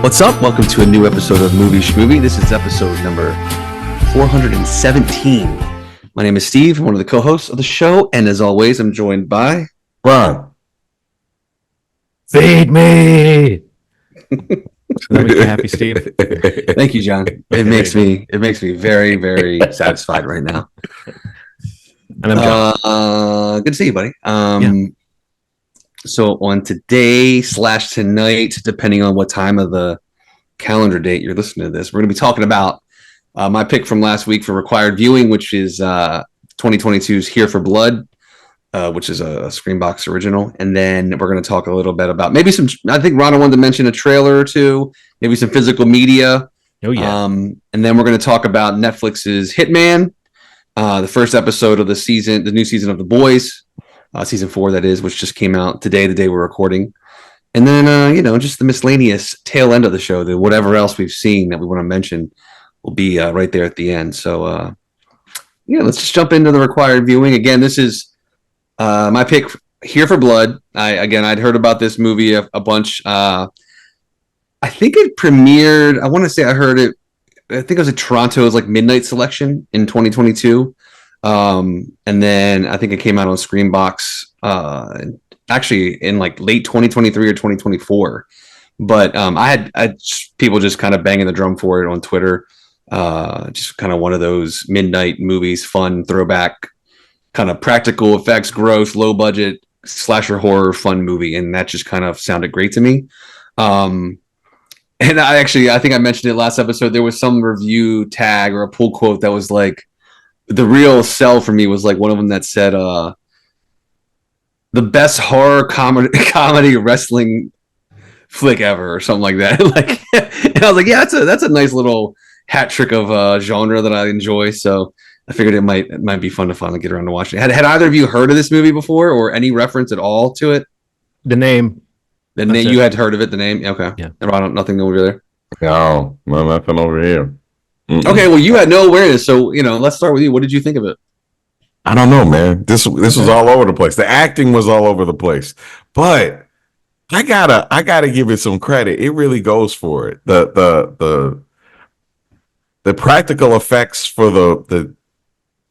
What's up? Welcome to a new episode of Schmovie. This is episode number 417. My name is Steve. I'm one of the co-hosts of the show, and as always, I'm joined by Ron. Feed me. Does that make you happy, Steve? Thank you, John. It makes me very, very satisfied right now. And I'm John. Good to see you, buddy. So on today/tonight, depending on what time of the calendar date you're listening to this, we're going to be talking about my pick from last week for required viewing, which is 2022's Here for Blood, which is a Screenbox original. And then we're going to talk a little bit about maybe some, I think Ronald wanted to mention a trailer or two, maybe some physical media. Oh, yeah. And then we're going to talk about Netflix's Hitman, the first episode of the season, the new season of The Boys. Season 4, that is, which just came out today, the day we're recording. And then, just the miscellaneous tail end of the show, whatever else we've seen that we want to mention will be right there at the end. So, let's just jump into the required viewing. Again, this is my pick, Here for Blood. I'd heard about this movie a bunch. I think it premiered, I want to say I heard it, I think it was at Toronto's midnight selection in 2022. And then I think it came out on Screenbox actually in late 2023 or 2024. But I had people just kind of banging the drum for it on Twitter. Just kind of one of those midnight movies, fun throwback, kind of practical effects, gross, low budget slasher horror fun movie, and that just kind of sounded great to me. And I think I mentioned it last episode. There was some review tag or a pull quote that was like, the real sell for me was one of them that said, the best horror comedy wrestling flick ever, or something like that. And I was like, yeah, that's a nice little hat trick of genre that I enjoy. So I figured it might be fun to finally get around to watching it. Had either of you heard of this movie before, or any reference at all to it? The name. You had heard of it, the name? Okay. Yeah. Nothing over there? No, nothing over here. Mm-mm. Okay, well, you had no awareness, so let's start with you. What did you think of it? I don't know, man. This was all over the place. The acting was all over the place, but I gotta give it some credit. It really goes for it. The practical effects for the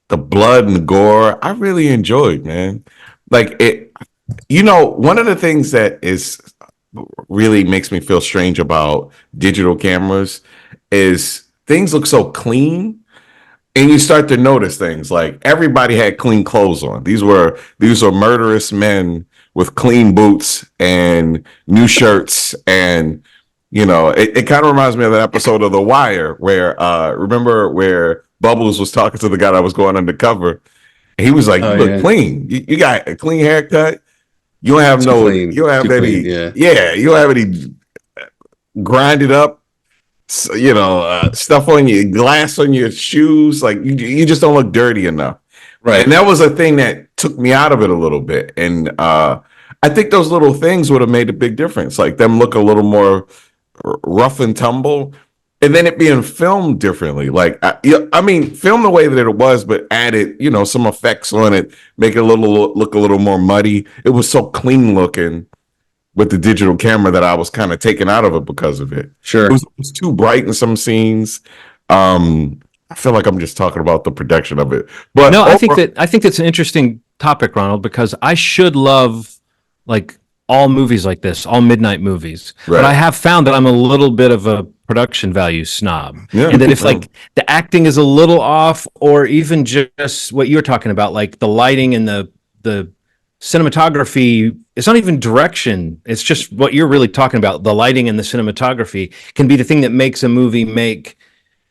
blood and the gore, I really enjoyed, man. One of the things that is really makes me feel strange about digital cameras is things look so clean, and you start to notice things like everybody had clean clothes on. These were murderous men with clean boots and new shirts, and it kind of reminds me of that episode of The Wire where remember where Bubbles was talking to the guy that was going undercover, and he was like, "You look clean. You got a clean haircut. You don't have you don't have any, you don't have any grinded up, stuff on your glass on your shoes. You just don't look dirty enough." Right. And that was a thing that took me out of it a little bit. And I think those little things would have made a big difference. Them look a little more rough and tumble, and then it being filmed differently. Film the way that it was, but added, some effects on it, make it look a little more muddy. It was so clean looking with the digital camera that I was kind of taken out of it because of it. Sure. It was too bright in some scenes. I feel like I'm just talking about the production of it. But no, I think that's an interesting topic, Ronald, because I should love all movies like this, all midnight movies. Right. But I have found that I'm a little bit of a production value snob. Yeah. And that if the acting is a little off, or even just what you're talking about, the lighting and the cinematography, it's not even direction, it's just what you're really talking about. The lighting and the cinematography can be the thing that makes a movie makes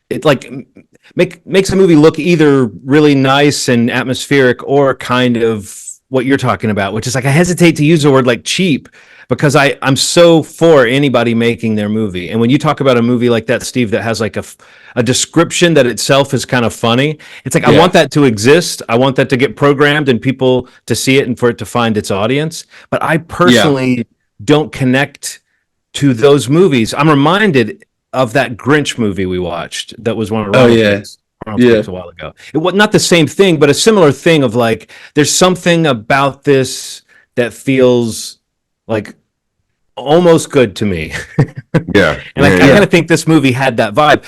a movie look either really nice and atmospheric, or kind of what you're talking about, which is I hesitate to use the word cheap, because I'm so for anybody making their movie. And when you talk about a movie like that, Steve, that has a description that itself is kind of funny, it's I want that to exist. I want that to get programmed and people to see it and for it to find its audience. But I personally don't connect to those movies. I'm reminded of that Grinch movie we watched that was one of Ronald's a while ago. It was not the same thing, but a similar thing of there's something about this that feels almost good to me. Yeah. And I kind of think this movie had that vibe.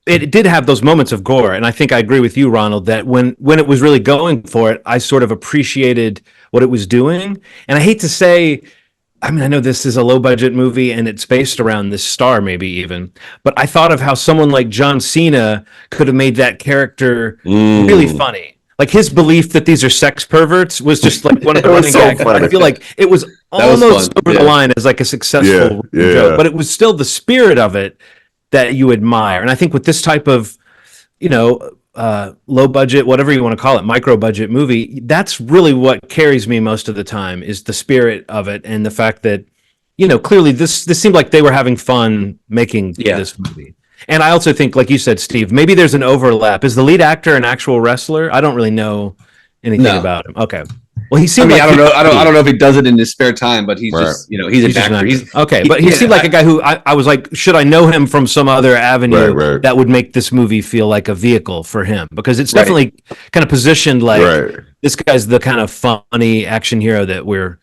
It did have those moments of gore, and I think I agree with you, Ronald, that when it was really going for it, I sort of appreciated what it was doing. And I hate to say, I mean, I know this is a low budget movie and it's based around this star, maybe even, but I thought of how someone like John Cena could have made that character really funny. Like his belief that these are sex perverts was just like one of the running gags. I feel like it was almost over the line as like a successful joke, but it was still the spirit of it that you admire. And I think with this type of, low budget, whatever you want to call it, micro budget movie, that's really what carries me most of the time is the spirit of it and the fact that, clearly this seemed like they were having fun making this movie. And I also think, like you said, Steve, maybe there's an overlap. Is the lead actor an actual wrestler? I don't really know anything about him. Okay. Well, he seemed I don't know. I don't know if he does it in his spare time, but he's just, he's an actor. Okay, but he seemed like a guy who I was like, should I know him from some other avenue that would make this movie feel like a vehicle for him? Because it's definitely kind of positioned like this guy's the kind of funny action hero that we're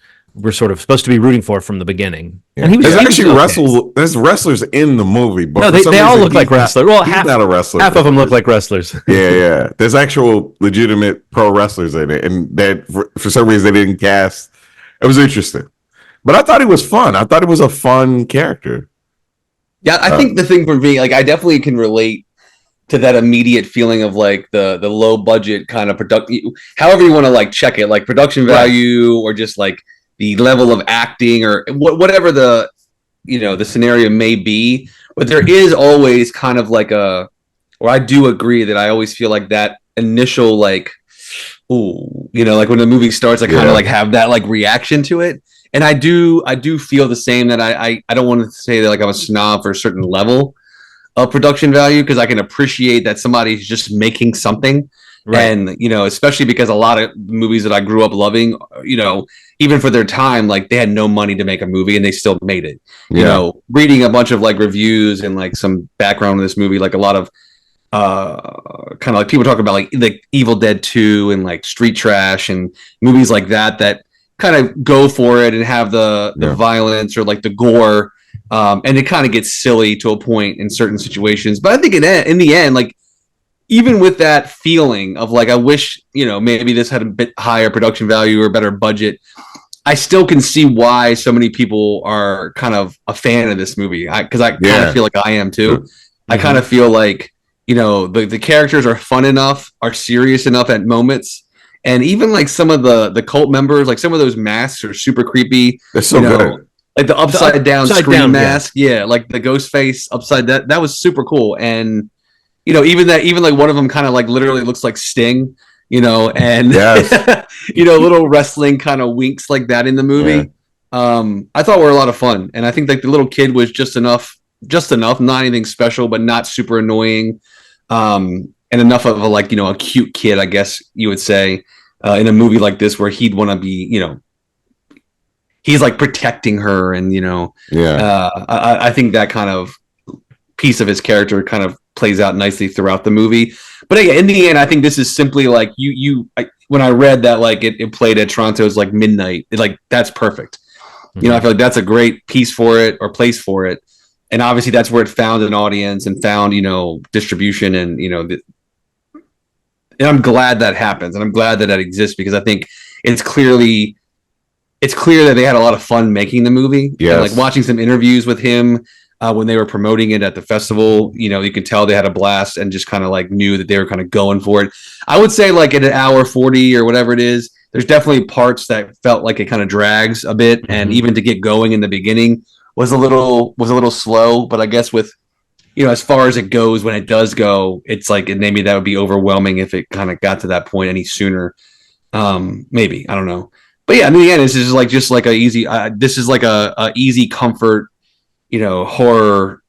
sort of supposed to be rooting for from the beginning. Yeah. And he was actually there's wrestlers in the movie, but no, they all look like wrestlers. Well, half not a wrestler. Half of them look like wrestlers. Yeah. There's actual legitimate pro wrestlers in it, and that for some reason they didn't cast. It was interesting, but I thought it was fun. I thought it was a fun character. Yeah, I think the thing for me, like, I definitely can relate to that immediate feeling of like the low budget kind of production, however you want to like check it, like production value or just like the level of acting or whatever the the scenario may be. But there is always kind of like I do agree that I always feel like that initial like, like when the movie starts, I kind of like have that like reaction to it. And I do feel the same, that I don't want to say that like I'm a snob for a certain level of production value, because I can appreciate that somebody's just making something. Right. And, especially because a lot of movies that I grew up loving, even for their time, like they had no money to make a movie and they still made it. Reading a bunch of like reviews and like some background on this movie, like a lot of kind of like people talk about like Evil Dead 2 and like Street Trash and movies like that kind of go for it and have the violence or like the gore. And it kind of gets silly to a point in certain situations. But I think in the end, like, even with that feeling of like, I wish, maybe this had a bit higher production value or better budget, I still can see why so many people are kind of a fan of this movie. Because I kind of feel like I am too. Mm-hmm. I kind of feel like, the characters are fun enough, are serious enough at moments. And even like some of the cult members, like some of those masks are super creepy. They're so good. Like the upside down scream mask. Yeah, like the ghost face upside down. That was super cool. And, even like one of them kind of like literally looks like Sting, and, little wrestling kind of winks like that in the movie. Yeah. I thought were a lot of fun. And I think like the little kid was just enough, not anything special, but not super annoying. And enough of a cute kid, I guess you would say, in a movie like this where he'd want to be, he's like protecting her. And, I think that kind of piece of his character kind of plays out nicely throughout the movie. But in the end, I think this is simply like when I read that, like it played at Toronto's like midnight, that's perfect. Mm-hmm. I feel like that's a great piece for it or place for it. And obviously that's where it found an audience and found, distribution and, and I'm glad that happens. And I'm glad that exists, because I think it's clear that they had a lot of fun making the movie. Yes. And like watching some interviews with him when they were promoting it at the festival, you could tell they had a blast and just kind of like knew that they were kind of going for it. I would say like at an hour 40 or whatever it is, there's definitely parts that felt like it kind of drags a bit. Mm-hmm. And even to get going in the beginning was a little slow, but I guess with, as far as it goes, when it does go, it's like, maybe that would be overwhelming if it kind of got to that point any sooner. Maybe, I don't know. But yeah, in the end, this is like just like a easy. This is like a easy comfort, horror.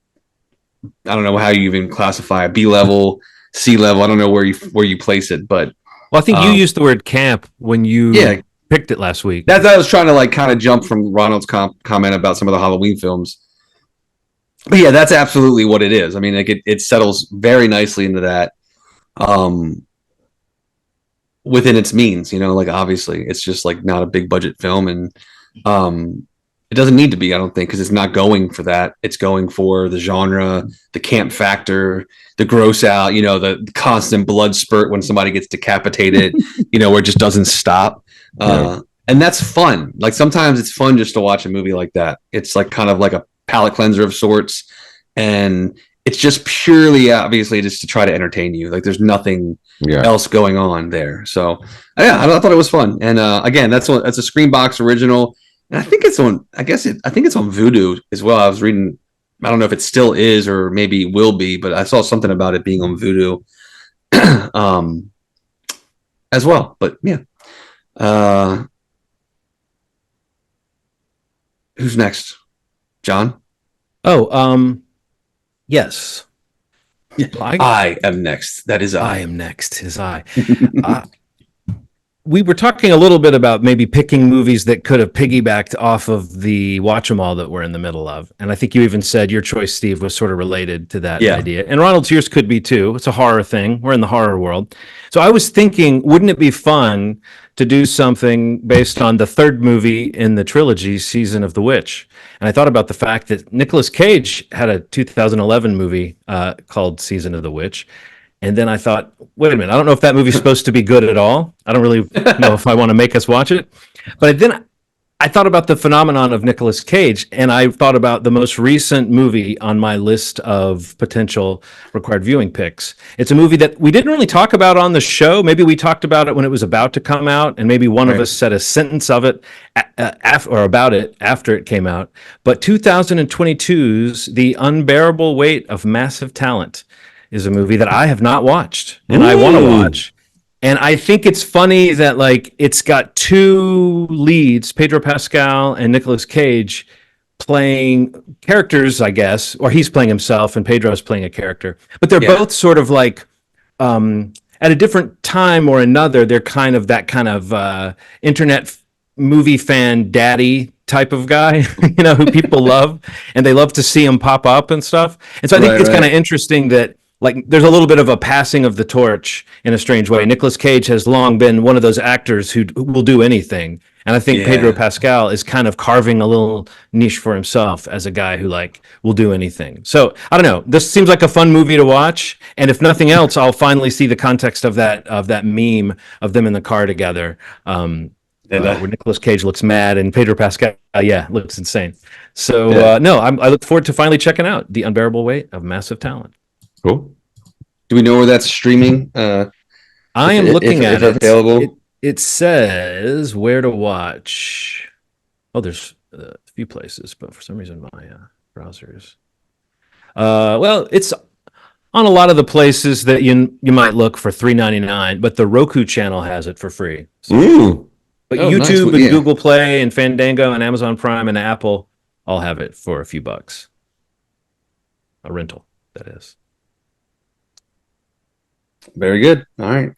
I don't know how you even classify it. B level, C level. I don't know where you place it, but I think you used the word camp when you picked it last week. That's I was trying to like kind of jump from Ronald's comment about some of the Halloween films. But yeah, that's absolutely what it is. I mean, like it settles very nicely into that. Within its means, like obviously it's just like not a big budget film, and It doesn't need to be, I don't think, because it's not going for that. It's going for the genre, the camp factor, the gross out, the constant blood spurt when somebody gets decapitated, where it just doesn't stop. And that's fun. Like sometimes it's fun just to watch a movie like that. It's like kind of like a palate cleanser of sorts. And it's just purely, obviously, just to try to entertain you. Like there's nothing else going on there. So yeah, I thought it was fun. And again, that's a Screenbox original. And I think it's on. I think it's on Vudu as well. I was reading. I don't know if it still is or maybe will be, but I saw something about it being on Vudu, as well. But yeah, who's next? John? Oh, yes. I am next. That is I. I am next. Is I. We were talking a little bit about maybe picking movies that could have piggybacked off of the Watch 'Em All that we're in the middle of. And I think you even said your choice, Steve, was sort of related to that idea. And Ronald's yours could be too. It's a horror thing. We're in the horror world. So I was thinking, wouldn't it be fun to do something based on the third movie in the trilogy, Season of the Witch? And I thought about the fact that Nicolas Cage had a 2011 movie called Season of the Witch. And then I thought, wait a minute, I don't know if that movie's supposed to be good at all. I don't really know if I want to make us watch it. But then I thought about the phenomenon of Nicolas Cage, and I thought about the most recent movie on my list of potential required viewing picks. It's a movie that we didn't really talk about on the show. Maybe we talked about it when it was about to come out, and maybe one of us said a sentence of it or about it after it came out. But 2022's The Unbearable Weight of Massive Talent is a movie that I have not watched and I want to watch. And I think it's funny that like it's got two leads, Pedro Pascal and Nicolas Cage, playing characters, I guess, or he's playing himself and Pedro's playing a character. But they're both sort of like at a different time or another, they're kind of that kind of internet movie fan daddy type of guy, who people love and they love to see him pop up and stuff. And so I think it's kind of interesting that like there's a little bit of a passing of the torch in a strange way. Nicolas Cage has long been one of those actors who will do anything. And I think Pedro Pascal is kind of carving a little niche for himself as a guy who like will do anything. So I don't know. This seems like a fun movie to watch. And if nothing else, I'll finally see the context of that meme of them in the car together. Where Nicolas Cage looks mad and Pedro Pascal, looks insane. So I look forward to finally checking out The Unbearable Weight of Massive Talent. Cool. Do we know where that's streaming? I am looking at it. Available. It says where to watch. Oh, there's a few places, but for some reason my browser's. Well, it's on a lot of the places that you might look for $3.99, but the Roku channel has it for free. So, but YouTube and Google Play and Fandango and Amazon Prime and Apple all have it for a few bucks. A rental, that is. Very good. All right.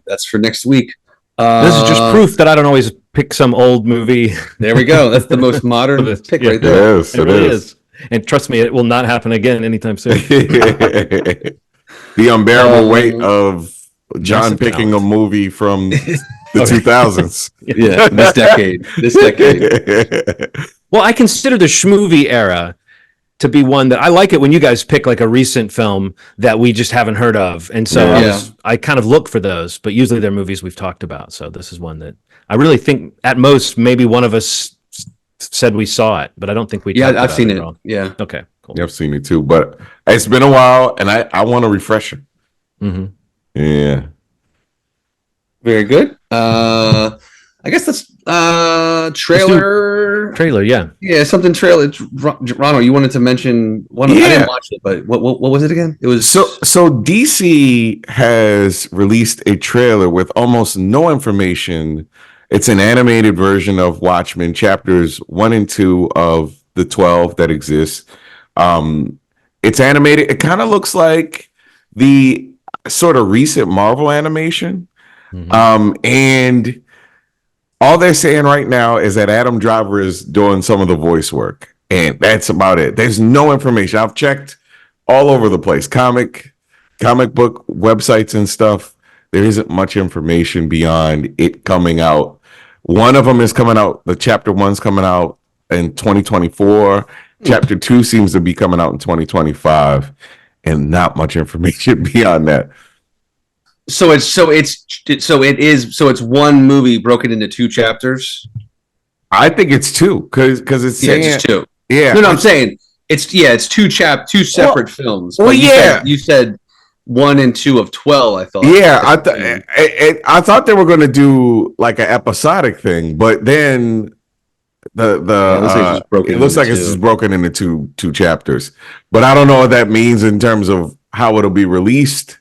That's for next week. This is just proof that I don't always pick some old movie. There we go. That's the most modern pick right there. Yes, it really is. And trust me, it will not happen again anytime soon. The unbearable weight of John picking a movie from the 2000s. Yeah, this decade. Well, I consider the Schmovie era to be one that I like it when you guys pick like a recent film that we just haven't heard of. And so I kind of look for those, but usually they're movies we've talked about. So this is one that I really think at most, maybe one of us said we saw it, but I don't think we talked about I've seen it. Wrong. Yeah. Okay, cool. Yeah, I've seen it too, but it's been a while and I want a refresher. Mm-hmm. Yeah. Very good. I guess that's trailer. Trailer, yeah. Yeah, something trailer. Ronald, you wanted to mention one. I didn't watch it, but what was it again? It was so DC has released a trailer with almost no information. It's an animated version of Watchmen Chapters 1 and 2 of the 12 that exists. It's animated. It kind of looks like the sort of recent Marvel animation. Mm-hmm. And all they're saying right now is that Adam Driver is doing some of the voice work, and that's about it. There's no information. I've checked all over the place, comic book websites and stuff. There isn't much information beyond it coming out. One of them is coming out. The chapter 1's coming out in 2024. Chapter 2 seems to be coming out in 2025, and not much information beyond that. So it's one movie broken into 2 chapters. I think it's 2 because it's saying just 2. Yeah, no, I'm saying it's 2 separate films. Well, you said 1 and 2 of 12. I thought. Yeah, I thought they were going to do like an episodic thing, but then it looks like it's just broken into two chapters. But I don't know what that means in terms of how it'll be released.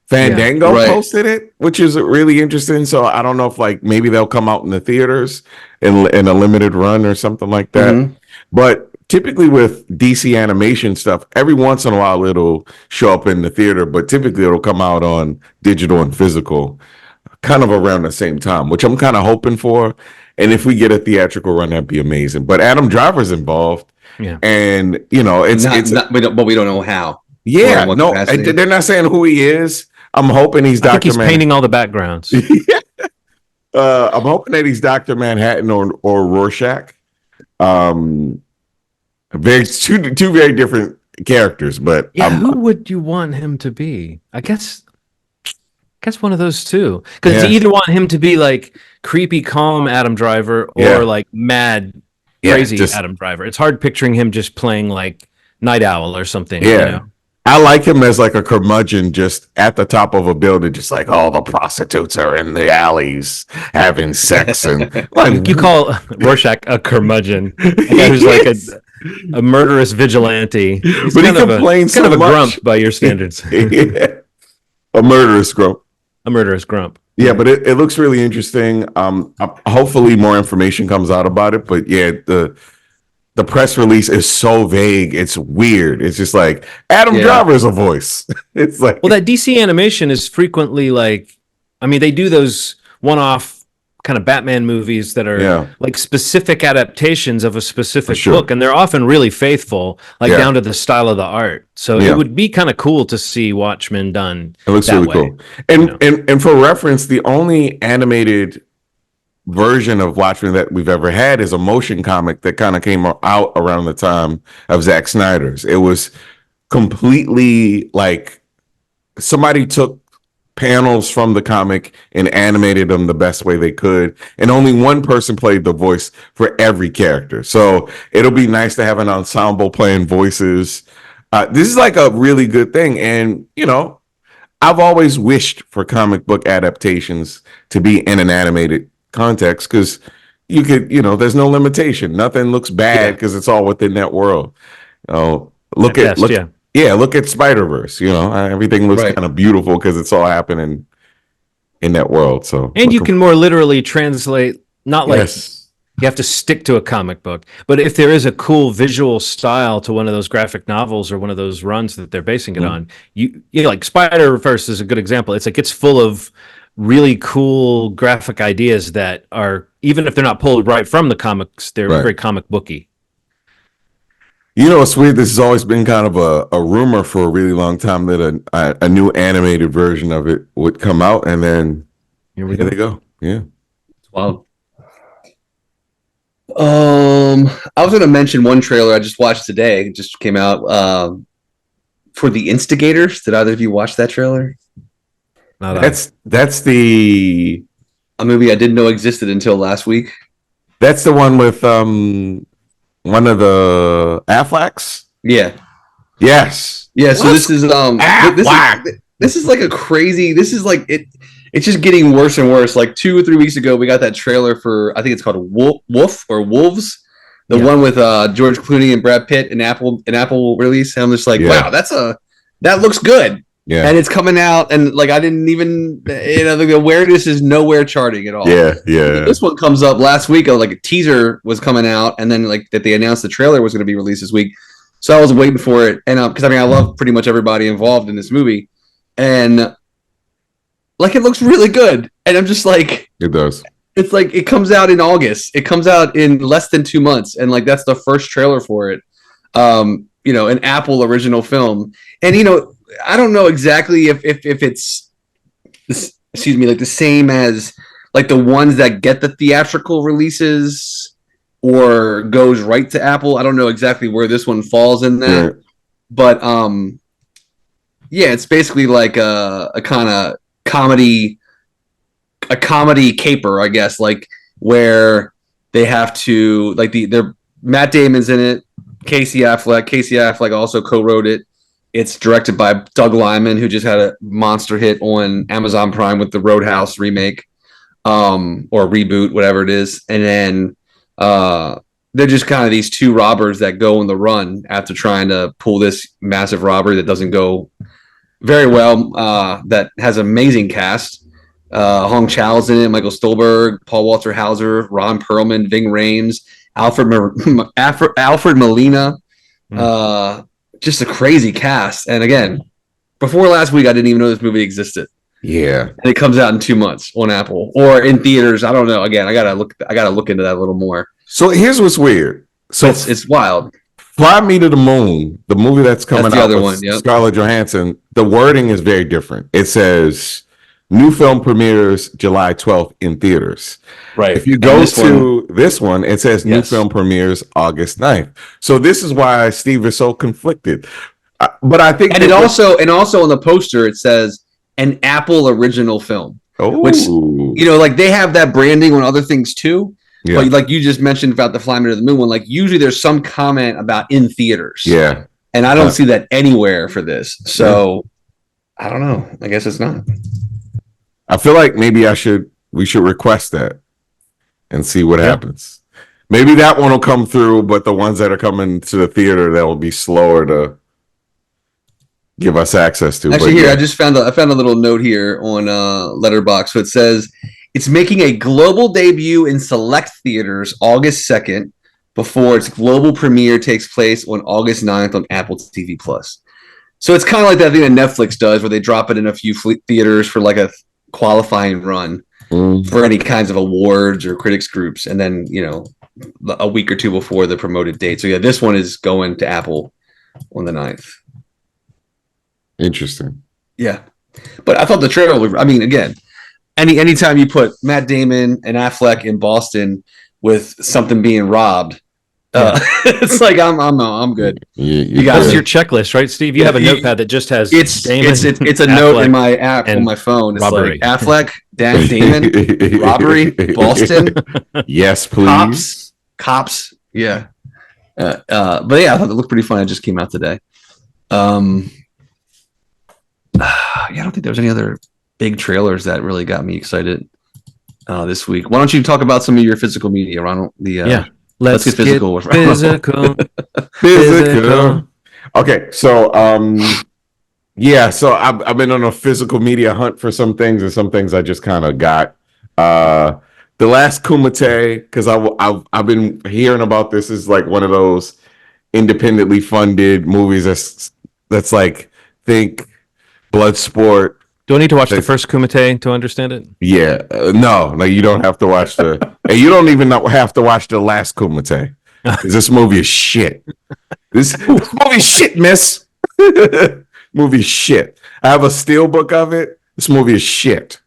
Fandango posted it, which is really interesting. So I don't know if like maybe they'll come out in the theaters in a limited run or something like that. Mm-hmm. But typically with DC animation stuff, every once in a while it'll show up in the theater, but typically it'll come out on digital and physical kind of around the same time, which I'm kind of hoping for. And if we get a theatrical run, that'd be amazing. But Adam Driver's involved. Yeah. And, you know, but we don't know how. Yeah. No, they're not saying who he is. I'm hoping he's Dr. He's painting all the backgrounds. I'm hoping that he's Dr. Manhattan or Rorschach. Two very different characters, but who would you want him to be? I guess one of those two, because you either want him to be like creepy, calm Adam Driver or like mad, crazy Adam Driver. It's hard picturing him just playing like Night Owl or something. Yeah. You know? I like him as like a curmudgeon just at the top of a building, just like all the prostitutes are in the alleys having sex. And like, you call Rorschach a curmudgeon, a guy who's like a murderous vigilante. He's but he complains kind of a grump by your standards. A murderous grump. A murderous grump. Yeah, but it looks really interesting. Hopefully more information comes out about it. But yeah, the press release is so vague. It's weird. It's just like Adam Driver is a voice. It's like, well, that DC animation is frequently like, I mean, they do those one-off kind of Batman movies that are like specific adaptations of a specific book, and they're often really faithful, like down to the style of the art. So it would be kind of cool to see Watchmen done. It looks really cool. And for reference, the only animated version of Watchmen that we've ever had is a motion comic that kind of came out around the time of Zack Snyder's. It was completely like somebody took panels from the comic and animated them the best way they could, and only one person played the voice for every character. So it'll be nice to have an ensemble playing voices. This is like a really good thing, and you know, I've always wished for comic book adaptations to be in an animated context, because you could, you know, there's no limitation. Nothing looks bad because it's all within that world. Look at Spider-Verse. You know, everything looks kind of beautiful because it's all happening in that world. So, and you can more literally translate, not like you have to stick to a comic book, but if there is a cool visual style to one of those graphic novels or one of those runs that they're basing it on, you know, like Spider-Verse is a good example. It's like it's full of really cool graphic ideas that are, even if they're not pulled right from the comics, they're very comic booky. You know, it's weird. This has always been kind of a rumor for a really long time that a new animated version of it would come out, and then here they go. Yeah, it's wild. I was going to mention one trailer I just watched today. It just came out for the Instigators. Did either of you watch that trailer? That's a movie I didn't know existed until last week. That's the one with one of the Afflecks. Yeah. Yes. Yeah. So this is this is like a crazy. This is like it. It's just getting worse and worse. Like 2 or 3 weeks ago, we got that trailer for, I think it's called Wolf or Wolves, the one with George Clooney and Brad Pitt, an Apple release. And I'm just like, wow, that looks good. Yeah. And it's coming out, and like I didn't even, you know, the awareness is nowhere charting at all. Yeah. This one comes up last week. Like a teaser was coming out, and then like that they announced the trailer was going to be released this week. So I was waiting for it, and because I mean I love pretty much everybody involved in this movie, and like it looks really good, and I'm just like, it does. It's like it comes out in August. It comes out in less than 2 months, and like that's the first trailer for it. You know, an Apple original film, and you know. I don't know exactly if it's, excuse me, like the same as like the ones that get the theatrical releases or goes right to Apple. I don't know exactly where this one falls in that, Right. but yeah, it's basically like a kind of comedy, a comedy caper, I guess, like where they have to like they're Matt Damon's in it, Casey Affleck also co-wrote it. It's directed by Doug Liman, who just had a monster hit on Amazon Prime with the Roadhouse remake, or reboot, whatever it is. And then they're just kind of these two robbers that go on the run after trying to pull this massive robbery that doesn't go very well. That has an amazing cast. Hong Chau's in it, Michael Stolberg, Paul Walter Hauser, Ron Perlman, Ving Rhames, Alfred Molina. Just a crazy cast. And again, before last week, I didn't even know this movie existed. Yeah. And it comes out in 2 months on Apple or in theaters. I don't know. Again, I gotta look into that a little more. So here's what's weird. So It's wild. Fly Me to the Moon, the movie that's coming That's the out other with one, yep. Scarlett Johansson, the wording is very different. It says new film premieres July 12th in theaters. Right. If you go to this one, it says new Yes. film premieres August 9th. So this is why Steve is so conflicted. But I think And it also on the poster it says an Apple original film. Which, you know, like they have that branding on other things too. Yeah. But like you just mentioned about the Fly Me to the Moon one, like usually there's some comment about in theaters. Yeah. And I don't see that anywhere for this. So I don't know. I guess it's not. I feel like maybe we should request that and see what happens. Maybe that one will come through, but the ones that are coming to the theater, that will be slower to give us access to. Actually, here I just found I found a little note here on Letterboxd. So it says it's making a global debut in select theaters August 2nd before its global premiere takes place on August 9th on Apple TV Plus. So it's kind of like that thing that Netflix does where they drop it in a few theaters for like a qualifying run for any kinds of awards or critics groups, and then, you know, a week or two before the promoted date. So yeah, this one is going to Apple on the 9th. Interesting. Yeah. But I thought the trailer, I mean, again, anytime you put Matt Damon and Affleck in Boston with something being robbed, it's like I'm good. You guys, your checklist, right, Steve? You have a notepad that just has Damon. It's a Affleck, note in my app on my phone. It's robbery. like Affleck, Damon, robbery, Boston. Yes, please. Cops. Yeah. But yeah, I thought it looked pretty fun. It just came out today. Yeah, I don't think there was any other big trailers that really got me excited this week. Why don't you talk about some of your physical media, Ronald? Let's get physical with Ronald. Physical. Okay, so so I've been on a physical media hunt for some things, and some things I just kind of got. The Last Kumite, because I've been hearing about this, is like one of those independently funded movies that's like, think Bloodsport. Do I need to watch the first Kumite to understand it? Yeah, no, you don't have to watch and you don't even have to watch the Last Kumite, because this movie is shit. This movie is shit, miss. Movie is shit. I have a steelbook of it. This movie is shit.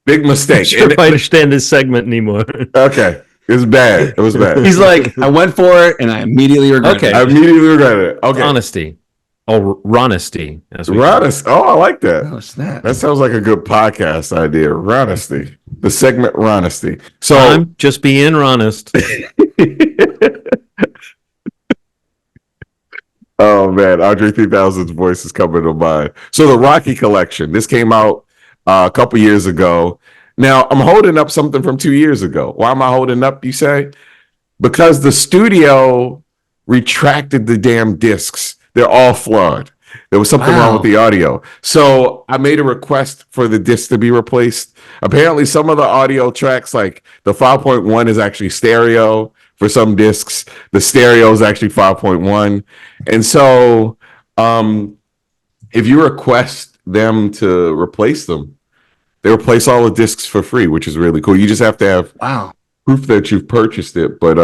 Big mistake. I'm sure if I understand this segment anymore. Okay. It was bad. It was bad. He's like, I went for it and I immediately regret it. I immediately regret it. Okay. Honesty. Oh, Ronesty. Ronesty. Oh, I like that. Oh, snap. That sounds like a good podcast idea. Ronesty. The segment Ronesty. So I'm just being honest. Oh man, Andre 3000's voice is coming to mind. So the Rocky collection. This came out a couple years ago. Now I'm holding up something from 2 years ago. Why am I holding up, you say? Because the studio retracted the damn discs. They're all flawed. There was something wrong with the audio. So I made a request for the disc to be replaced. Apparently some of the audio tracks, like the 5.1 is actually stereo for some discs. The stereo is actually 5.1. And so if you request them to replace them, they replace all the discs for free, which is really cool. You just have to have proof that you've purchased it. But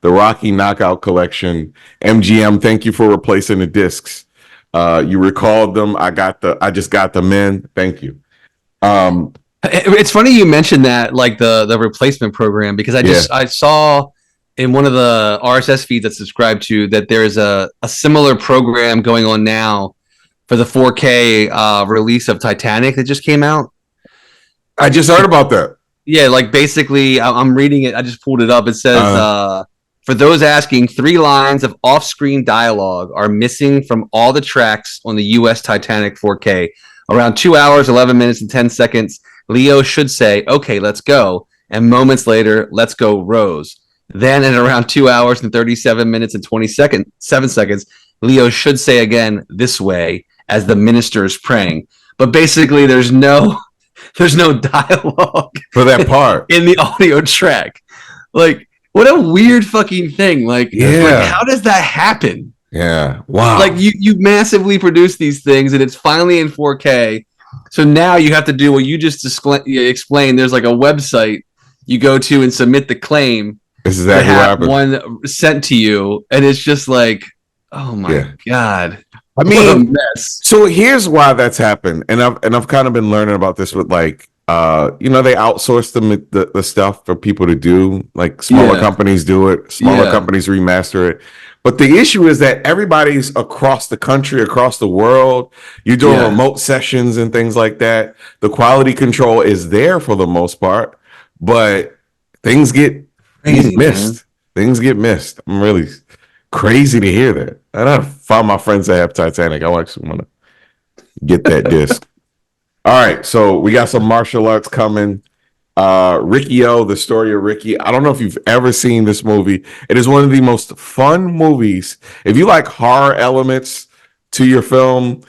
the Rocky Knockout Collection, MGM, thank you for replacing the discs. You recalled them. I just got them in. Thank you. Have It's funny you mentioned that, like the replacement program, because I saw in one of the RSS feeds that's subscribed to that there's a similar program going on now for the 4K release of Titanic that just came out. I just heard about that. Yeah, like basically, I'm reading it. I just pulled it up. It says, for those asking, 3 lines of off-screen dialogue are missing from all the tracks on the U.S. Titanic 4K. Around 2 hours, 11 minutes, and 10 seconds, Leo should say, "Okay, let's go." And moments later, "Let's go, Rose." Then at around 2 hours and 37 minutes and 7 seconds, Leo should say again, "This way," as the minister is praying. But basically, there's no dialogue For that part. in the audio track. Like, what a weird fucking thing. Like, how does that happen? Yeah. Wow. Like you massively produce these things and it's finally in 4K. So now you have to do what you just explained. There's like a website you go to and submit the claim. This is exactly what happened. One sent to you, and it's just like, oh my God. I mean, what a mess. So here's why that's happened, and I've kind of been learning about this with like they outsource the stuff for people to do. Like smaller companies do it, smaller companies remaster it. But the issue is that everybody's across the country, across the world. You're doing remote sessions and things like that. The quality control is there for the most part, but things get missed. Man. Things get missed. I'm really crazy to hear that. I gotta find my friends that have Titanic. I actually want to get that disc. All right, so we got some martial arts coming. Ricky-O, the story of Ricky. I don't know if you've ever seen this movie. It is one of the most fun movies. If you like horror elements to your film,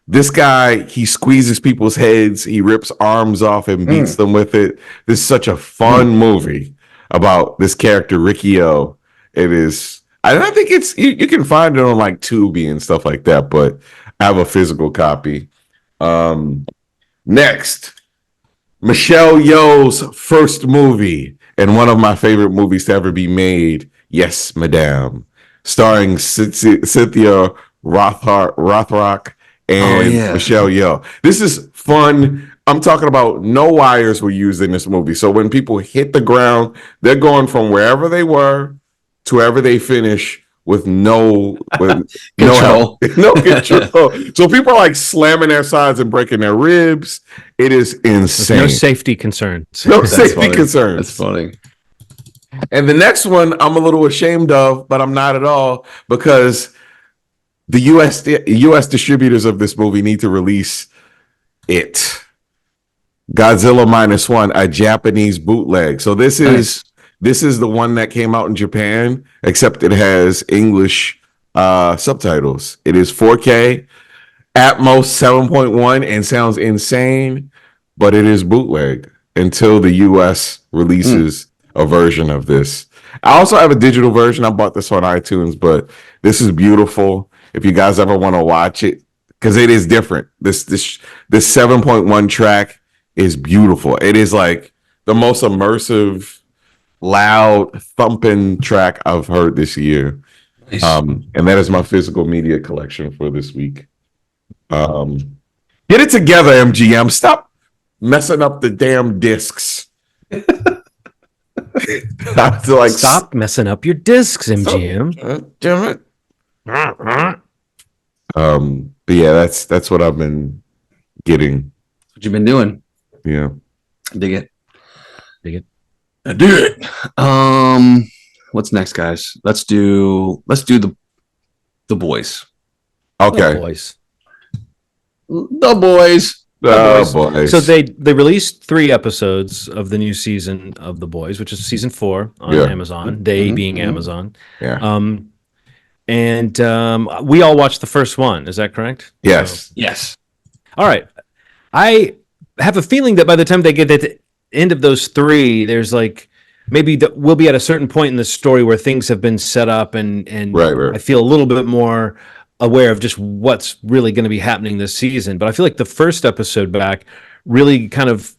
this guy, he squeezes people's heads, he rips arms off and beats them with it. This is such a fun movie about this character, Ricky-O. It is, I think it's, you can find it on like Tubi and stuff like that, but I have a physical copy. Next, Michelle Yeoh's first movie and one of my favorite movies to ever be made, Yes, Madame, starring Cynthia Rothrock and Michelle Yeoh. This is fun. I'm talking about no wires were used in this movie. So when people hit the ground, they're going from wherever they were to wherever they finish with no control. No control. So people are like slamming their sides and breaking their ribs. It is insane. No safety concerns. No safety concerns. That's funny. And the next one I'm a little ashamed of, but I'm not at all, because the US distributors of this movie need to release it. Godzilla -1, a Japanese bootleg. So this is the one that came out in Japan, except it has English subtitles. It is 4K, Atmos 7.1, and sounds insane, but it is bootleg until the US releases a version of this. I also have a digital version. I bought this on iTunes, but this is beautiful. If you guys ever want to watch it, because it is different. This 7.1 track is beautiful. It is like the most immersive, loud, thumping track I've heard this year. Nice. And that is my physical media collection for this week. Get it together, MGM. Stop messing up the damn discs. Stop messing up your discs, MGM. Damn it. But yeah, that's what I've been getting. What you've been doing. Yeah. Dig it. I do it. What's next, guys? Let's do the boys. Okay. The boys. So they released 3 episodes of the new season of The Boys, which is season 4 on Amazon. They being Amazon. Yeah. And we all watched the first one. Is that correct? Yes. Yes. All right. I have a feeling that by the time they get to the end of those 3, there's like maybe we'll be at a certain point in the story where things have been set up and right. I feel a little bit more aware of just what's really going to be happening this season. But I feel like the first episode back really kind of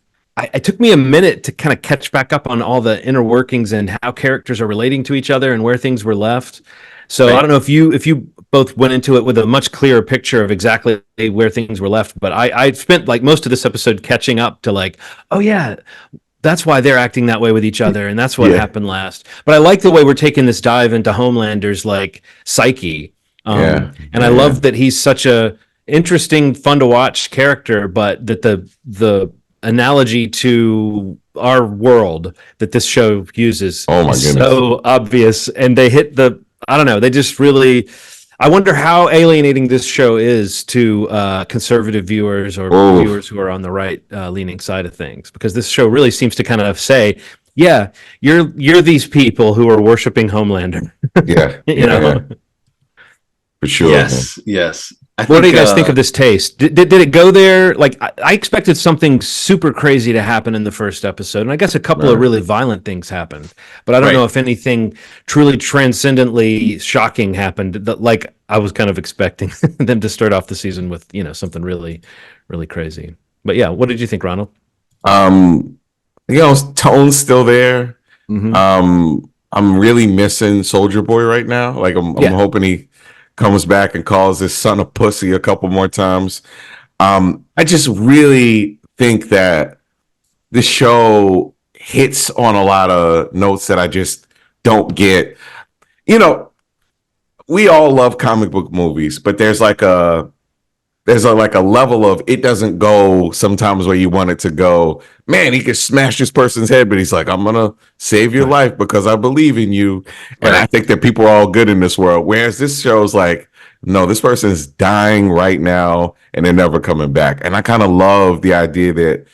it took me a minute to kind of catch back up on all the inner workings and how characters are relating to each other and where things were left. So I don't know if you both went into it with a much clearer picture of exactly where things were left. But I spent like most of this episode catching up to like, oh yeah, that's why they're acting that way with each other, and that's what happened last. But I like the way we're taking this dive into Homelander's like psyche. And I love that he's such a interesting, fun to watch character, but that the analogy to our world that this show uses is so obvious, and they hit the, I don't know, they just really, I wonder how alienating this show is to conservative viewers or viewers who are on the right leaning side of things, because this show really seems to kind of say, yeah, you're these people who are worshiping Homelander. You know? For sure. Yes. What do you guys think of this taste? Did it go there? Like, I expected something super crazy to happen in the first episode, and I guess a couple of really violent things happened. But I don't know if anything truly transcendently shocking happened. That, like, I was kind of expecting them to start off the season with, you know, something really, really crazy. But yeah, what did you think, Ronald? You know, tone's still there. I'm really missing Soldier Boy right now. Like, I'm hoping he comes back and calls his son a pussy a couple more times. I just really think that the show hits on a lot of notes that I just don't get. You know, we all love comic book movies, but there's like a level of it doesn't go sometimes where you want it to go. Man, he could smash this person's head, but he's like, I'm gonna save your life because I believe in you. And I think that people are all good in this world. Whereas this show's like, no, this person is dying right now and they're never coming back. And I kind of love the idea that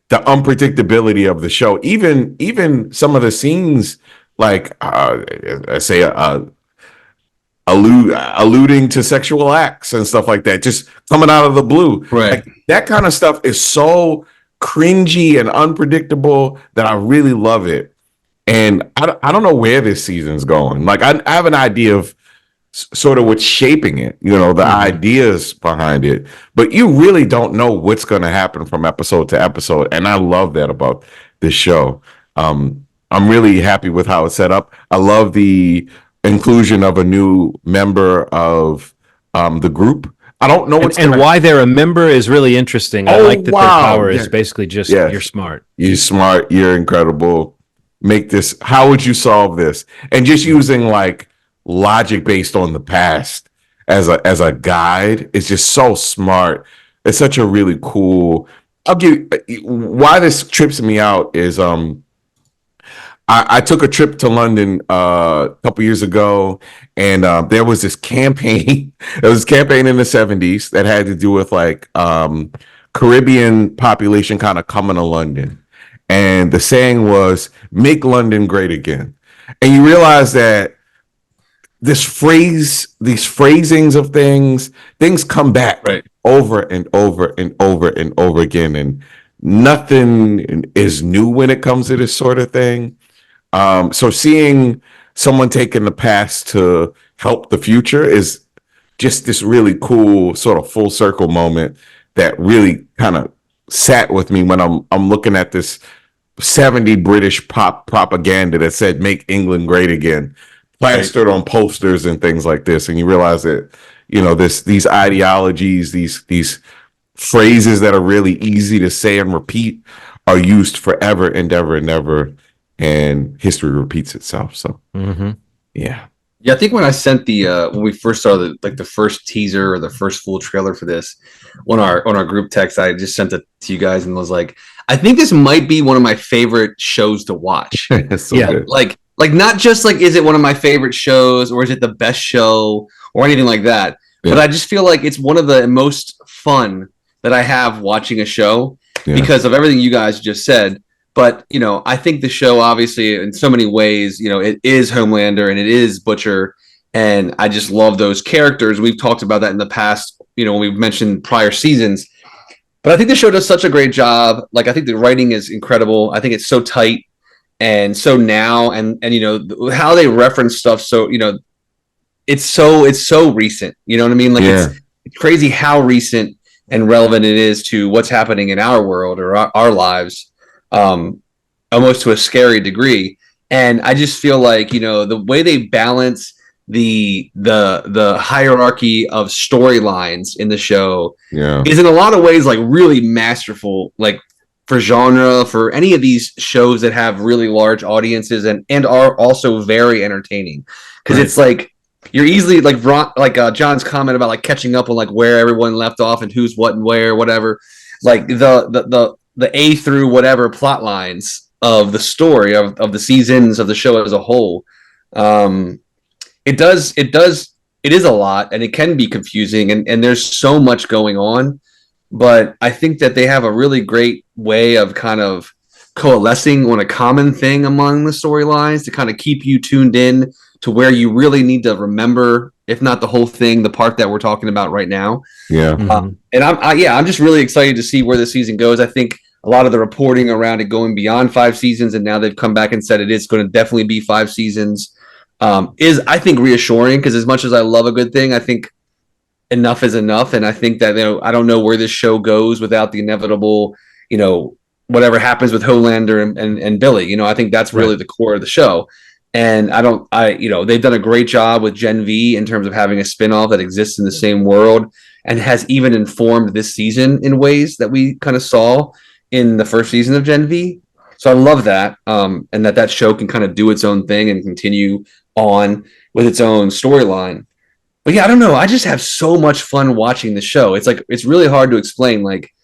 the unpredictability of the show, even some of the scenes, like I say, alluding to sexual acts and stuff like that, just coming out of the blue. Like, that kind of stuff is so cringy and unpredictable that I really love it. And I don't know where this season's going. Like, I have an idea of sort of what's shaping it, you know, the ideas behind it, but you really don't know what's going to happen from episode to episode. And I love that about this show. I'm really happy with how it's set up. I love the inclusion of a new member of the group. I don't know what's and why they're a member is really interesting. I like that their power is basically just you're smart. You're smart. You're incredible. Make this. How would you solve this? And just using like logic based on the past as a guide is just so smart. It's such a really cool. I'll give why this trips me out is I took a trip to London a couple years ago, and there was this campaign. There was a campaign in the 70s that had to do with like Caribbean population kind of coming to London. And the saying was, make London great again. And you realize that these phrasings of things come back over and over and over and over again. And nothing is new when it comes to this sort of thing. So seeing someone taking the past to help the future is just this really cool sort of full circle moment that really kind of sat with me when I'm looking at this 70 British pop propaganda that said "Make England Great Again," plastered on posters and things like this, and you realize that, you know, these ideologies, these phrases that are really easy to say and repeat are used forever and ever and ever. And history repeats itself. So, yeah. I think when I sent the when we first started the first teaser or the first full trailer for this on our group text, I just sent it to you guys and was like, I think this might be one of my favorite shows to watch. So good. like not just like, is it one of my favorite shows or is it the best show or anything like that? But I just feel like it's one of the most fun that I have watching a show because of everything you guys just said. But, you know, I think the show, obviously, in so many ways, you know, it is Homelander and it is Butcher. And I just love those characters. We've talked about that in the past, you know, we've mentioned prior seasons. But I think the show does such a great job. Like, I think the writing is incredible. I think it's so tight and so now. And you know, how they reference stuff. So, you know, it's so recent. You know what I mean? Like, it's crazy how recent and relevant it is to what's happening in our world or our lives. Almost to a scary degree. And I just feel like, you know, the way they balance the hierarchy of storylines in the show Yeah. is in a lot of ways like really masterful, like for genre, for any of these shows that have really large audiences and are also very entertaining, because it's like you're easily like John's comment about like catching up on like where everyone left off and who's what and where, whatever, like the A through whatever plot lines of the story of the seasons of the show as a whole. It is a lot, and it can be confusing, and there's so much going on, but I think that they have a really great way of kind of coalescing on a common thing among the storylines to kind of keep you tuned in to where you really need to remember, if not the whole thing, the part that we're talking about right now. Yeah. And I'm just really excited to see where the season goes. I think a lot of the reporting around it going beyond 5 seasons, and now they've come back and said it is going to definitely be 5 seasons, is, I think, reassuring, because as much as I love a good thing, I think enough is enough. And I think that, I don't know where this show goes without the inevitable, whatever happens with Homelander and Billy. I think that's really the core of the show. And they've done a great job with Gen V in terms of having a spinoff that exists in the same world and has even informed this season in ways that we kind of saw in the first season of Gen V. So I love that, and that show can kind of do its own thing and continue on with its own storyline. But yeah, I don't know. I just have so much fun watching the show. It's like, it's really hard to explain. Like,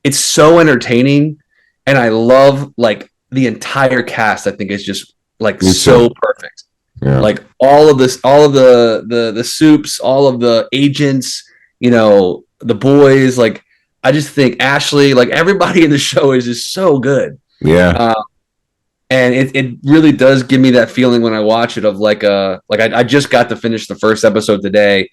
it's so entertaining, and I love like the entire cast. I think is just like so perfect. Yeah. Like all of the soups, all of the agents, the boys. Like, I just think Ashley, like everybody in the show is just so good. Yeah. And it really does give me that feeling when I watch it of like I just got to finish the first episode today,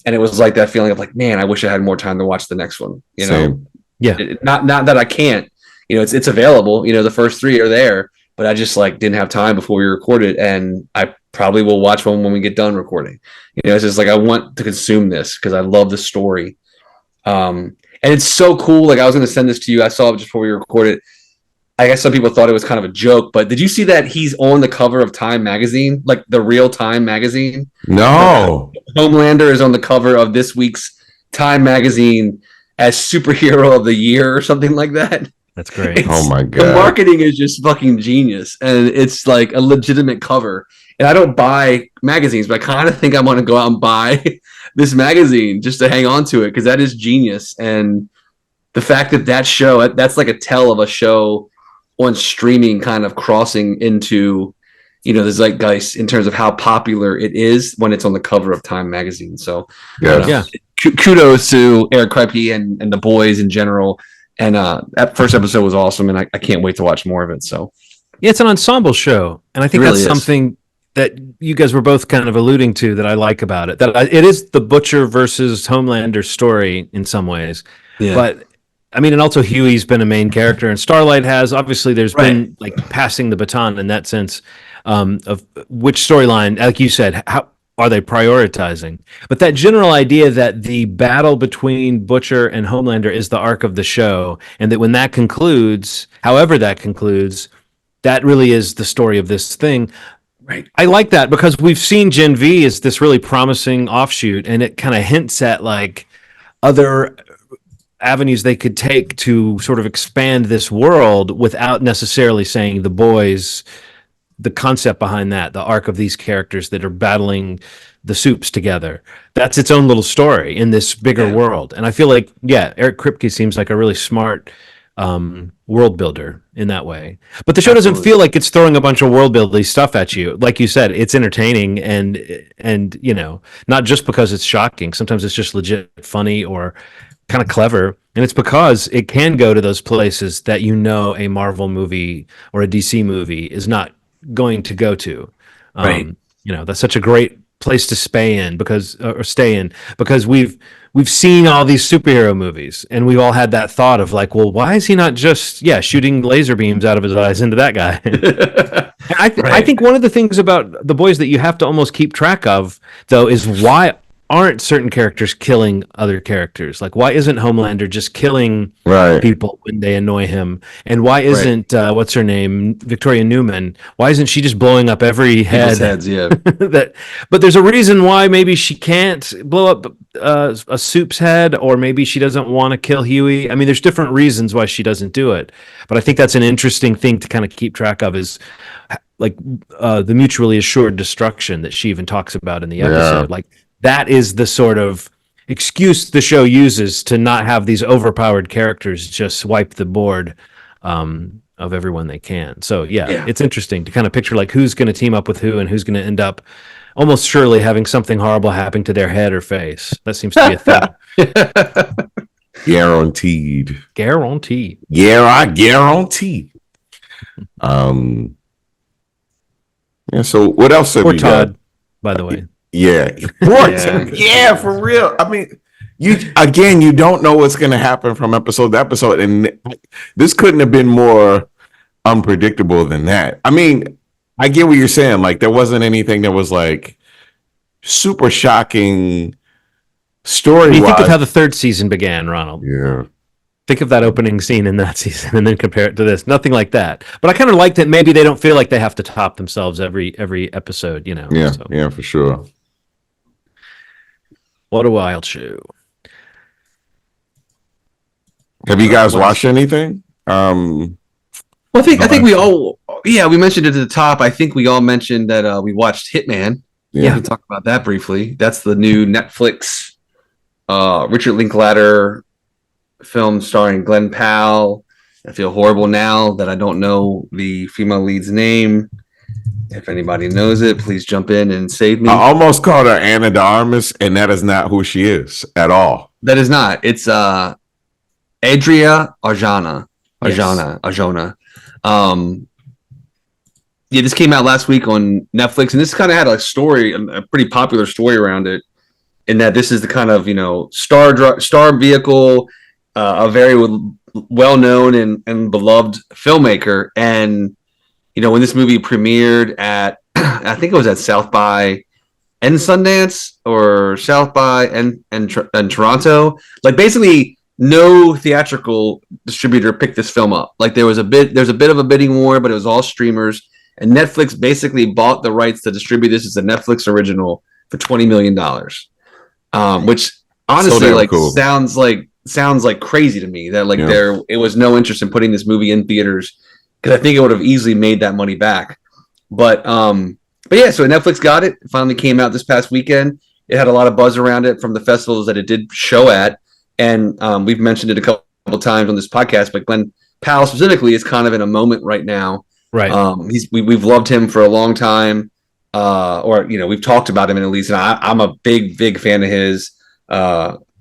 and it was like that feeling of like, man, I wish I had more time to watch the next one. Same. Yeah. Not that I can't. It's available. The first 3 are there, but I just like didn't have time before we recorded, and I probably will watch one when we get done recording. It's just like I want to consume this because I love the story. And it's so cool. Like, I was going to send this to you. I saw it just before we recorded. I guess some people thought it was kind of a joke, but did you see that he's on the cover of Time magazine, like the real Time magazine? No. Homelander is on the cover of this week's Time magazine as superhero of the year or something like that. That's great. Oh my God. The marketing is just fucking genius, and it's like a legitimate cover. And I don't buy magazines, but I kind of think I want to go out and buy this magazine just to hang on to it, because that is genius. And the fact that show, that's like a tell of a show on streaming kind of crossing into, the zeitgeist in terms of how popular it is when it's on the cover of Time magazine. So kudos to Eric Kripke and the boys in general. And that first episode was awesome, and I can't wait to watch more of it. So yeah, it's an ensemble show, and I think really that's something that you guys were both kind of alluding to that I like about it. That it is the Butcher versus Homelander story in some ways, but I mean, and also Huey's been a main character, and Starlight has. Obviously, there's been like passing the baton in that sense of which storyline, like you said, how are they prioritizing? But that general idea that the battle between Butcher and Homelander is the arc of the show, and that when that concludes, however that concludes, that really is the story of this thing. Right. I like that because we've seen Gen V as this really promising offshoot, and it kind of hints at like other avenues they could take to sort of expand this world without necessarily saying the boys, the concept behind that, the arc of these characters that are battling the soups together. That's its own little story in this bigger world. And I feel like, Eric Kripke seems like a really smart world builder in that way. But the show doesn't feel like it's throwing a bunch of world building stuff at you. Like you said, it's entertaining and not just because it's shocking. Sometimes it's just legit funny or kind of clever, and it's because it can go to those places that a Marvel movie or a DC movie is not going to go to. That's such a great place to stay in because we've seen all these superhero movies, and we've all had that thought of like, well, why is he not just shooting laser beams out of his eyes into that guy? I think one of the things about the boys that you have to almost keep track of, though, is why aren't certain characters killing other characters? Like, why isn't Homelander just killing people when they annoy him? And why isn't what's her name, Victoria Newman? Why isn't she just blowing up every head? Heads, yeah. But there's a reason why maybe she can't blow up a Soup's head, or maybe she doesn't want to kill Huey. I mean, there's different reasons why she doesn't do it. But I think that's an interesting thing to kind of keep track of, is like the mutually assured destruction that she even talks about in the episode. Like, that is the sort of excuse the show uses to not have these overpowered characters just wipe the board of everyone they can. So yeah, it's interesting to kind of picture like who's going to team up with who and who's going to end up almost surely having something horrible happen to their head or face. That seems to be a thing. Guaranteed. Yeah, I guarantee. Yeah. So what else have or you Todd, got? by the way. Yeah. Yeah, for real. I mean, you don't know what's going to happen from episode to episode, and this couldn't have been more unpredictable than that. I mean, I get what you're saying. Like, there wasn't anything that was like super shocking story. You think of how the third season began, Ronald. Yeah. Think of that opening scene in that season and then compare it to this. Nothing like that. But I kind of like that maybe they don't feel like they have to top themselves every episode, you know. Yeah, so. Yeah, for sure. What a wild show. Have you guys watched anything? Well, I think we all, we mentioned it at the top. I think we all mentioned that we watched Hitman. Yeah. We can talk about that briefly. That's the new Netflix Richard Linklater film starring Glenn Powell. I feel horrible now that I don't know the female lead's name. If anybody knows it, please jump in and save me. I almost called her Anna de Armas, and that is not who she is at all. That is not. It's Adria Arjona. Arjona. This came out last week on Netflix, and this kind of had a story, a pretty popular story around it, in that this is the kind of, star vehicle, a very well-known and beloved filmmaker. And, when this movie premiered at, I think it was at South by and Sundance or South by and Toronto, like basically no theatrical distributor picked this film up. Like there's a bit of a bidding war, but it was all streamers. And Netflix basically bought the rights to distribute this as a Netflix original for $20 million, which honestly cool. sounds like crazy to me. That it was no interest in putting this movie in theaters, because I think it would have easily made that money back. But yeah, so Netflix got it. It finally came out this past weekend. It had a lot of buzz around it from the festivals that it did show at, and we've mentioned it a couple times on this podcast. But Glenn Powell specifically is kind of in a moment right now. Right. We've loved him for a long time, we've talked about him at least. And I'm a big fan of his.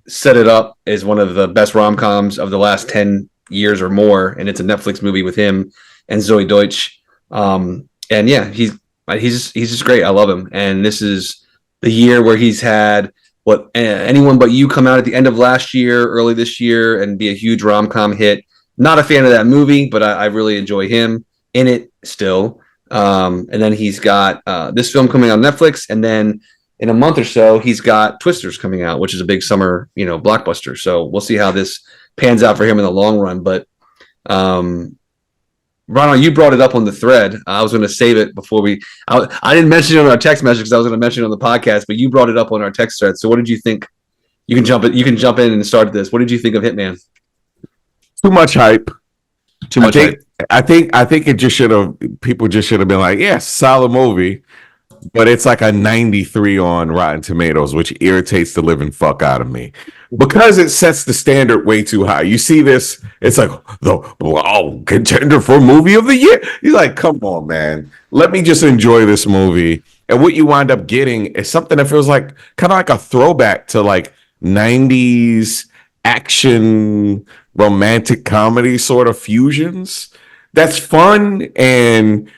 Set It Up is one of the best rom-coms of the last 10 years or more, and it's a Netflix movie with him and Zoe Deutsch. And yeah, he's just great. I love him. And this is the year where he's had What Anyone But You come out at the end of last year, early this year, and be a huge rom-com hit. Not a fan of that movie, but I really enjoy him in it still. And then he's got this film coming on Netflix, and then in a month or so he's got Twisters coming out, which is a big summer blockbuster. So we'll see how this pans out for him in the long run. But Ronald, you brought it up on the thread. I was going to save it before I didn't mention it on our text message because I was going to mention it on the podcast, but you brought it up on our text thread. So what did you think? You can jump in and start this. What did you think of Hitman? Too much hype. Hype. I think people just should have been like, yeah, solid movie, but it's like a 93 on Rotten Tomatoes, which irritates the living fuck out of me because it sets the standard way too high. You see this, it's like the contender for movie of the year. You're like, come on, man, let me just enjoy this movie. And what you wind up getting is something that feels like kind of like a throwback to like 90s action romantic comedy sort of fusions. That's fun, and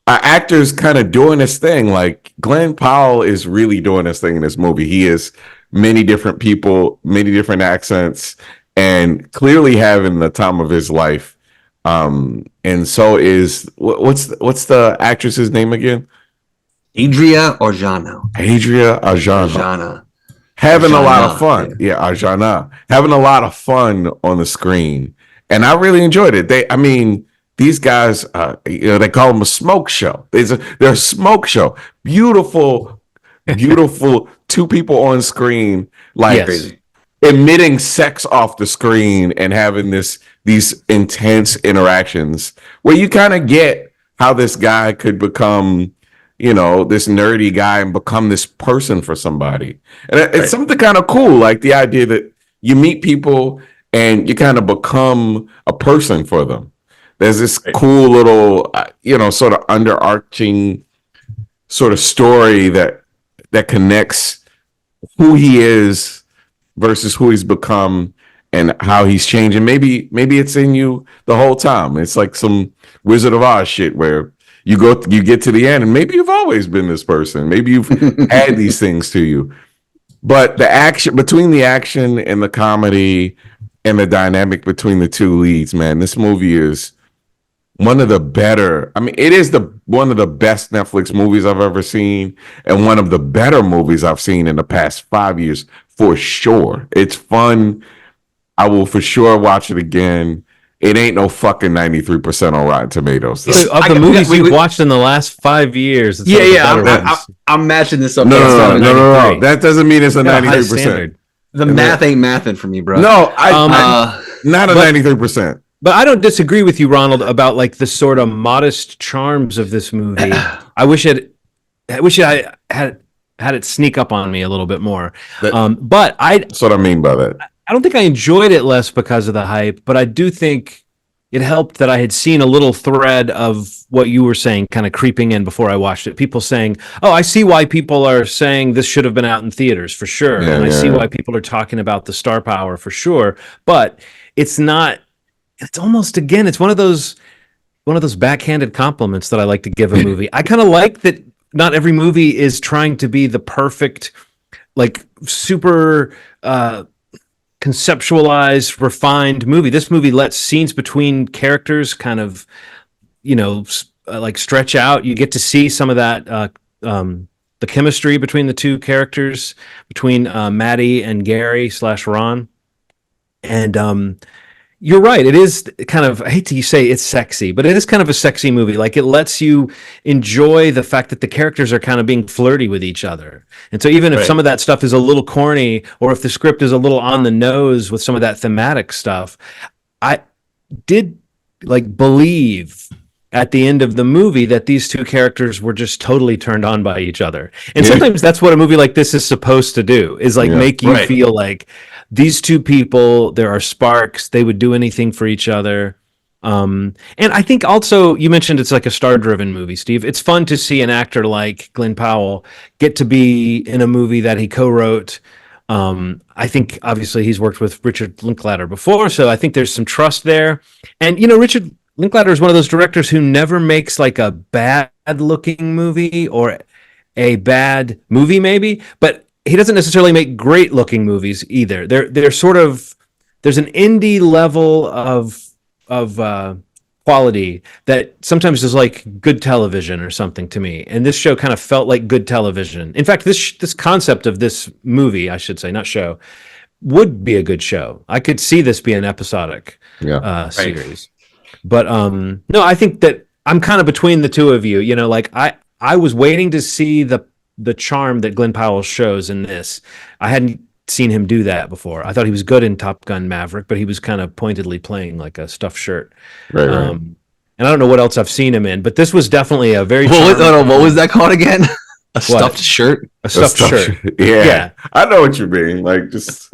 our actors kind of doing this thing. Like Glenn Powell is really doing this thing in this movie. He is many different people, many different accents, and clearly having the time of his life. And so is what's the actress's name again? Adria Arjona. having a lot of Arjana, fun. Yeah, Arjana. Having a lot of fun on the screen. And I really enjoyed it. These guys, they call them a smoke show. They're a smoke show. Beautiful, beautiful two people on screen, like Yes. emitting sex off the screen and having these intense interactions where you kind of get how this guy could become, this nerdy guy and become this person for somebody. And it's something kind of cool, like the idea that you meet people and you kind of become a person for them. There's this cool little, sort of underarching sort of story that connects who he is versus who he's become and how he's changing. Maybe it's in you the whole time. It's like some Wizard of Oz shit where you get to the end and maybe you've always been this person. Maybe you've had these things to you. But between the action and the comedy and the dynamic between the two leads, man, this movie is one of the better. I mean, it is one of the best Netflix movies I've ever seen, and one of the better movies I've seen in the past 5 years for sure. It's fun. I will for sure watch it again. It ain't no fucking 93% on Rotten Tomatoes. So of the movies you've watched in the last 5 years, it's I'm matching this up. No. That doesn't mean it's a 93%. The math ain't mathing for me, bro. No, not a 93%. But I don't disagree with you, Ronald, about like the sort of modest charms of this movie. I wish I had it sneak up on me a little bit more. But that's what I mean by that. I don't think I enjoyed it less because of the hype, but I do think it helped that I had seen a little thread of what you were saying kind of creeping in before I watched it. People saying, oh, I see why people are saying this should have been out in theaters for sure. And I see why people are talking about the star power for sure. But it's not, it's almost, again, it's one of those backhanded compliments that I like to give a movie. I kind of like that not every movie is trying to be the perfect, like super, conceptualized, refined movie. This movie lets scenes between characters kind of, like stretch out. You get to see some of that, the chemistry between the two characters, between Maddie and Gary / Ron. And you're right. It is kind of, I hate to say it's sexy, but it is kind of a sexy movie. Like it lets you enjoy the fact that the characters are kind of being flirty with each other. And so even if some of that stuff is a little corny, or if the script is a little on the nose with some of that thematic stuff, I did like believe at the end of the movie that these two characters were just totally turned on by each other. And sometimes that's what a movie like this is supposed to do, is like make you feel like these two people, there are sparks, they would do anything for each other. And I think also, you mentioned it's like a star-driven movie, Steve. It's fun to see an actor like Glenn Powell get to be in a movie that he co-wrote. I think obviously he's worked with Richard Linklater before, so I think there's some trust there. And, Richard Linklater is one of those directors who never makes like a bad-looking movie or a bad movie maybe, but he doesn't necessarily make great looking movies either. They're sort of, there's an indie level of quality that sometimes is like good television or something to me. And this show kind of felt like good television. In fact, this concept of this movie, I should say, not show, would be a good show. I could see this be an episodic series. But no, I think that I'm kind of between the two of you. Like I was waiting to see the charm that Glenn Powell shows in this. I hadn't seen him do that before. I thought he was good in Top Gun Maverick, but he was kind of pointedly playing like a stuffed shirt. Right. And I don't know what else I've seen him in, but this was definitely a very what was that called again? A stuffed shirt? A stuffed shirt. Yeah. I know what you mean. Like just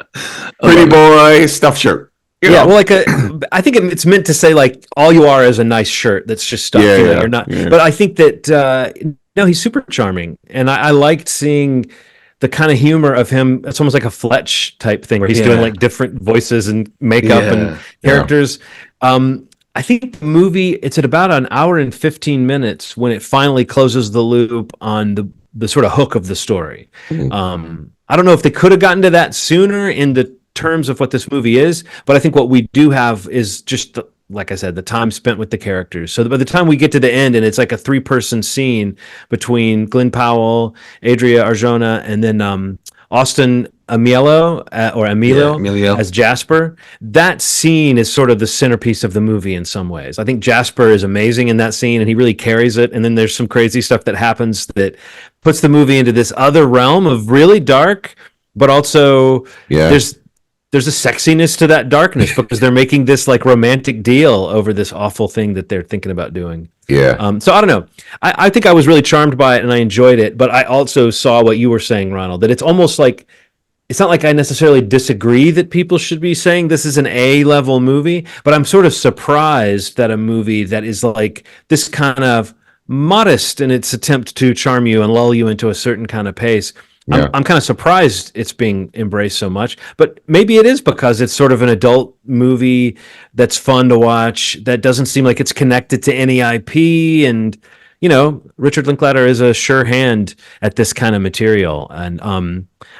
pretty boy stuffed shirt. Well, like I think it's meant to say like all you are is a nice shirt that's just stuffed. You're not. Yeah. But I think that no, he's super charming, and I liked seeing the kind of humor of him. It's almost like a Fletch type thing where he's doing like different voices and makeup and characters. I think the movie, it's at about an hour and 15 minutes when it finally closes the loop on the sort of hook of the story. Mm-hmm. I don't know if they could have gotten to that sooner in the terms of what this movie is, but I think what we do have is just like I said, the time spent with the characters. So by the time we get to the end, and it's like a 3-person scene between Glenn Powell, Adria Arjona, and then Austin Emilio Emilio. as Jasper. That scene is sort of the centerpiece of the movie in some ways. I think Jasper is amazing in that scene and he really carries it. And then there's some crazy stuff that happens that puts the movie into this other realm of really dark, but also there's a sexiness to that darkness because they're making this like romantic deal over this awful thing that they're thinking about doing. Yeah. So I don't know. I think I was really charmed by it and I enjoyed it, but I also saw what you were saying, Ronald, that it's almost like, it's not like I necessarily disagree that people should be saying this is an A-level movie, but I'm sort of surprised that a movie that is like this kind of modest in its attempt to charm you and lull you into a certain kind of pace. I'm kind of surprised it's being embraced so much, but maybe it is because it's sort of an adult movie that's fun to watch, that doesn't seem like it's connected to any IP. And, you know, Richard Linklater is a sure hand at this kind of material. And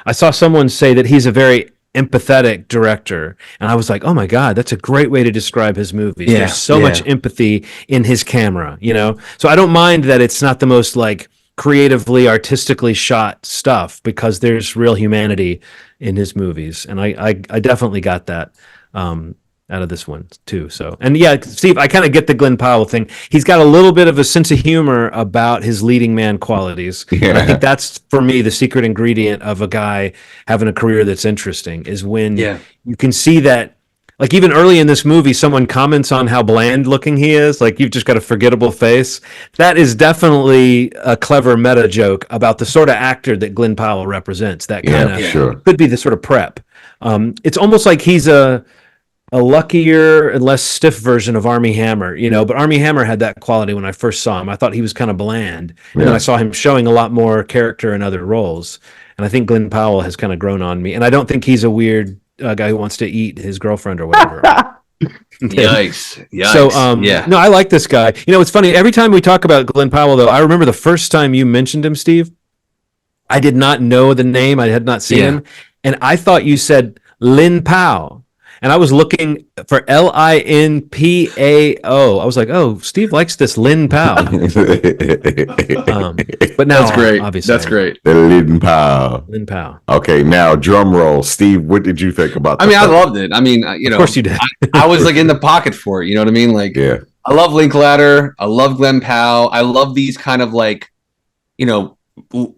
I saw someone say that he's a very empathetic director. And I was like, oh my God, that's a great way to describe his movies. Yeah, There's so much empathy in his camera, you know? So I don't mind that it's not the most like creatively, artistically shot stuff because there's real humanity in his movies. And I definitely got that out of this one too. So, and yeah, Steve, I kind of get the Glenn Powell thing. He's got a little bit of a sense of humor about his leading man qualities. Yeah. And I think that's, for me, the secret ingredient of a guy having a career that's interesting is when you can see that. Like even early in this movie, someone comments on how bland looking he is. Like, you've just got a forgettable face. That is definitely a clever meta joke about the sort of actor that Glenn Powell represents. That kind of could be the sort of prep. It's almost like he's a luckier and less stiff version of Armie Hammer, you know, but Armie Hammer had that quality when I first saw him. I thought he was kind of bland. And then I saw him showing a lot more character in other roles. And I think Glenn Powell has kind of grown on me. And I don't think he's a weird guy who wants to eat his girlfriend or whatever. Yikes. So, no, I like this guy. You know, it's funny. Every time we talk about Glenn Powell, though, I remember the first time you mentioned him, Steve, I did not know the name. I had not seen him. And I thought you said Lin Pao. And I was looking for Linpao. I was like, oh, Steve likes this Lin Pao. But now, that's great. Obviously, that's great. The Lin Pao. Lin Pao. Okay, now drum roll, Steve. What did you think about? I mean, I loved it. I mean, you know, of course you did. I was like in the pocket for it. You know what I mean? Like, I love Linklater. I love Glenn Powell. I love these kind of like, you know,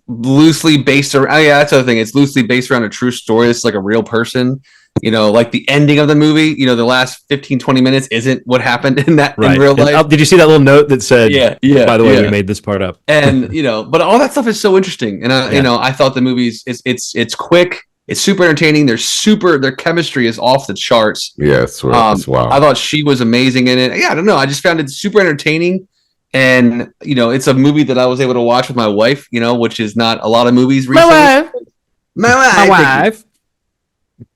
loosely based around. Oh, yeah, that's the other thing. It's loosely based around a true story. It's like a real person. You know, like the ending of the movie, you know, the last 15, 20 minutes isn't what happened in that in real life. Did you see that little note that said, by the way, we made this part up? And, you know, but all that stuff is so interesting. And, you know, I thought the movie's, it's quick. It's super entertaining. Their chemistry is off the charts. Yes. Wow. I thought she was amazing in it. Yeah, I don't know. I just found it super entertaining. And, you know, it's a movie that I was able to watch with my wife, you know, which is not a lot of movies recently. My wife.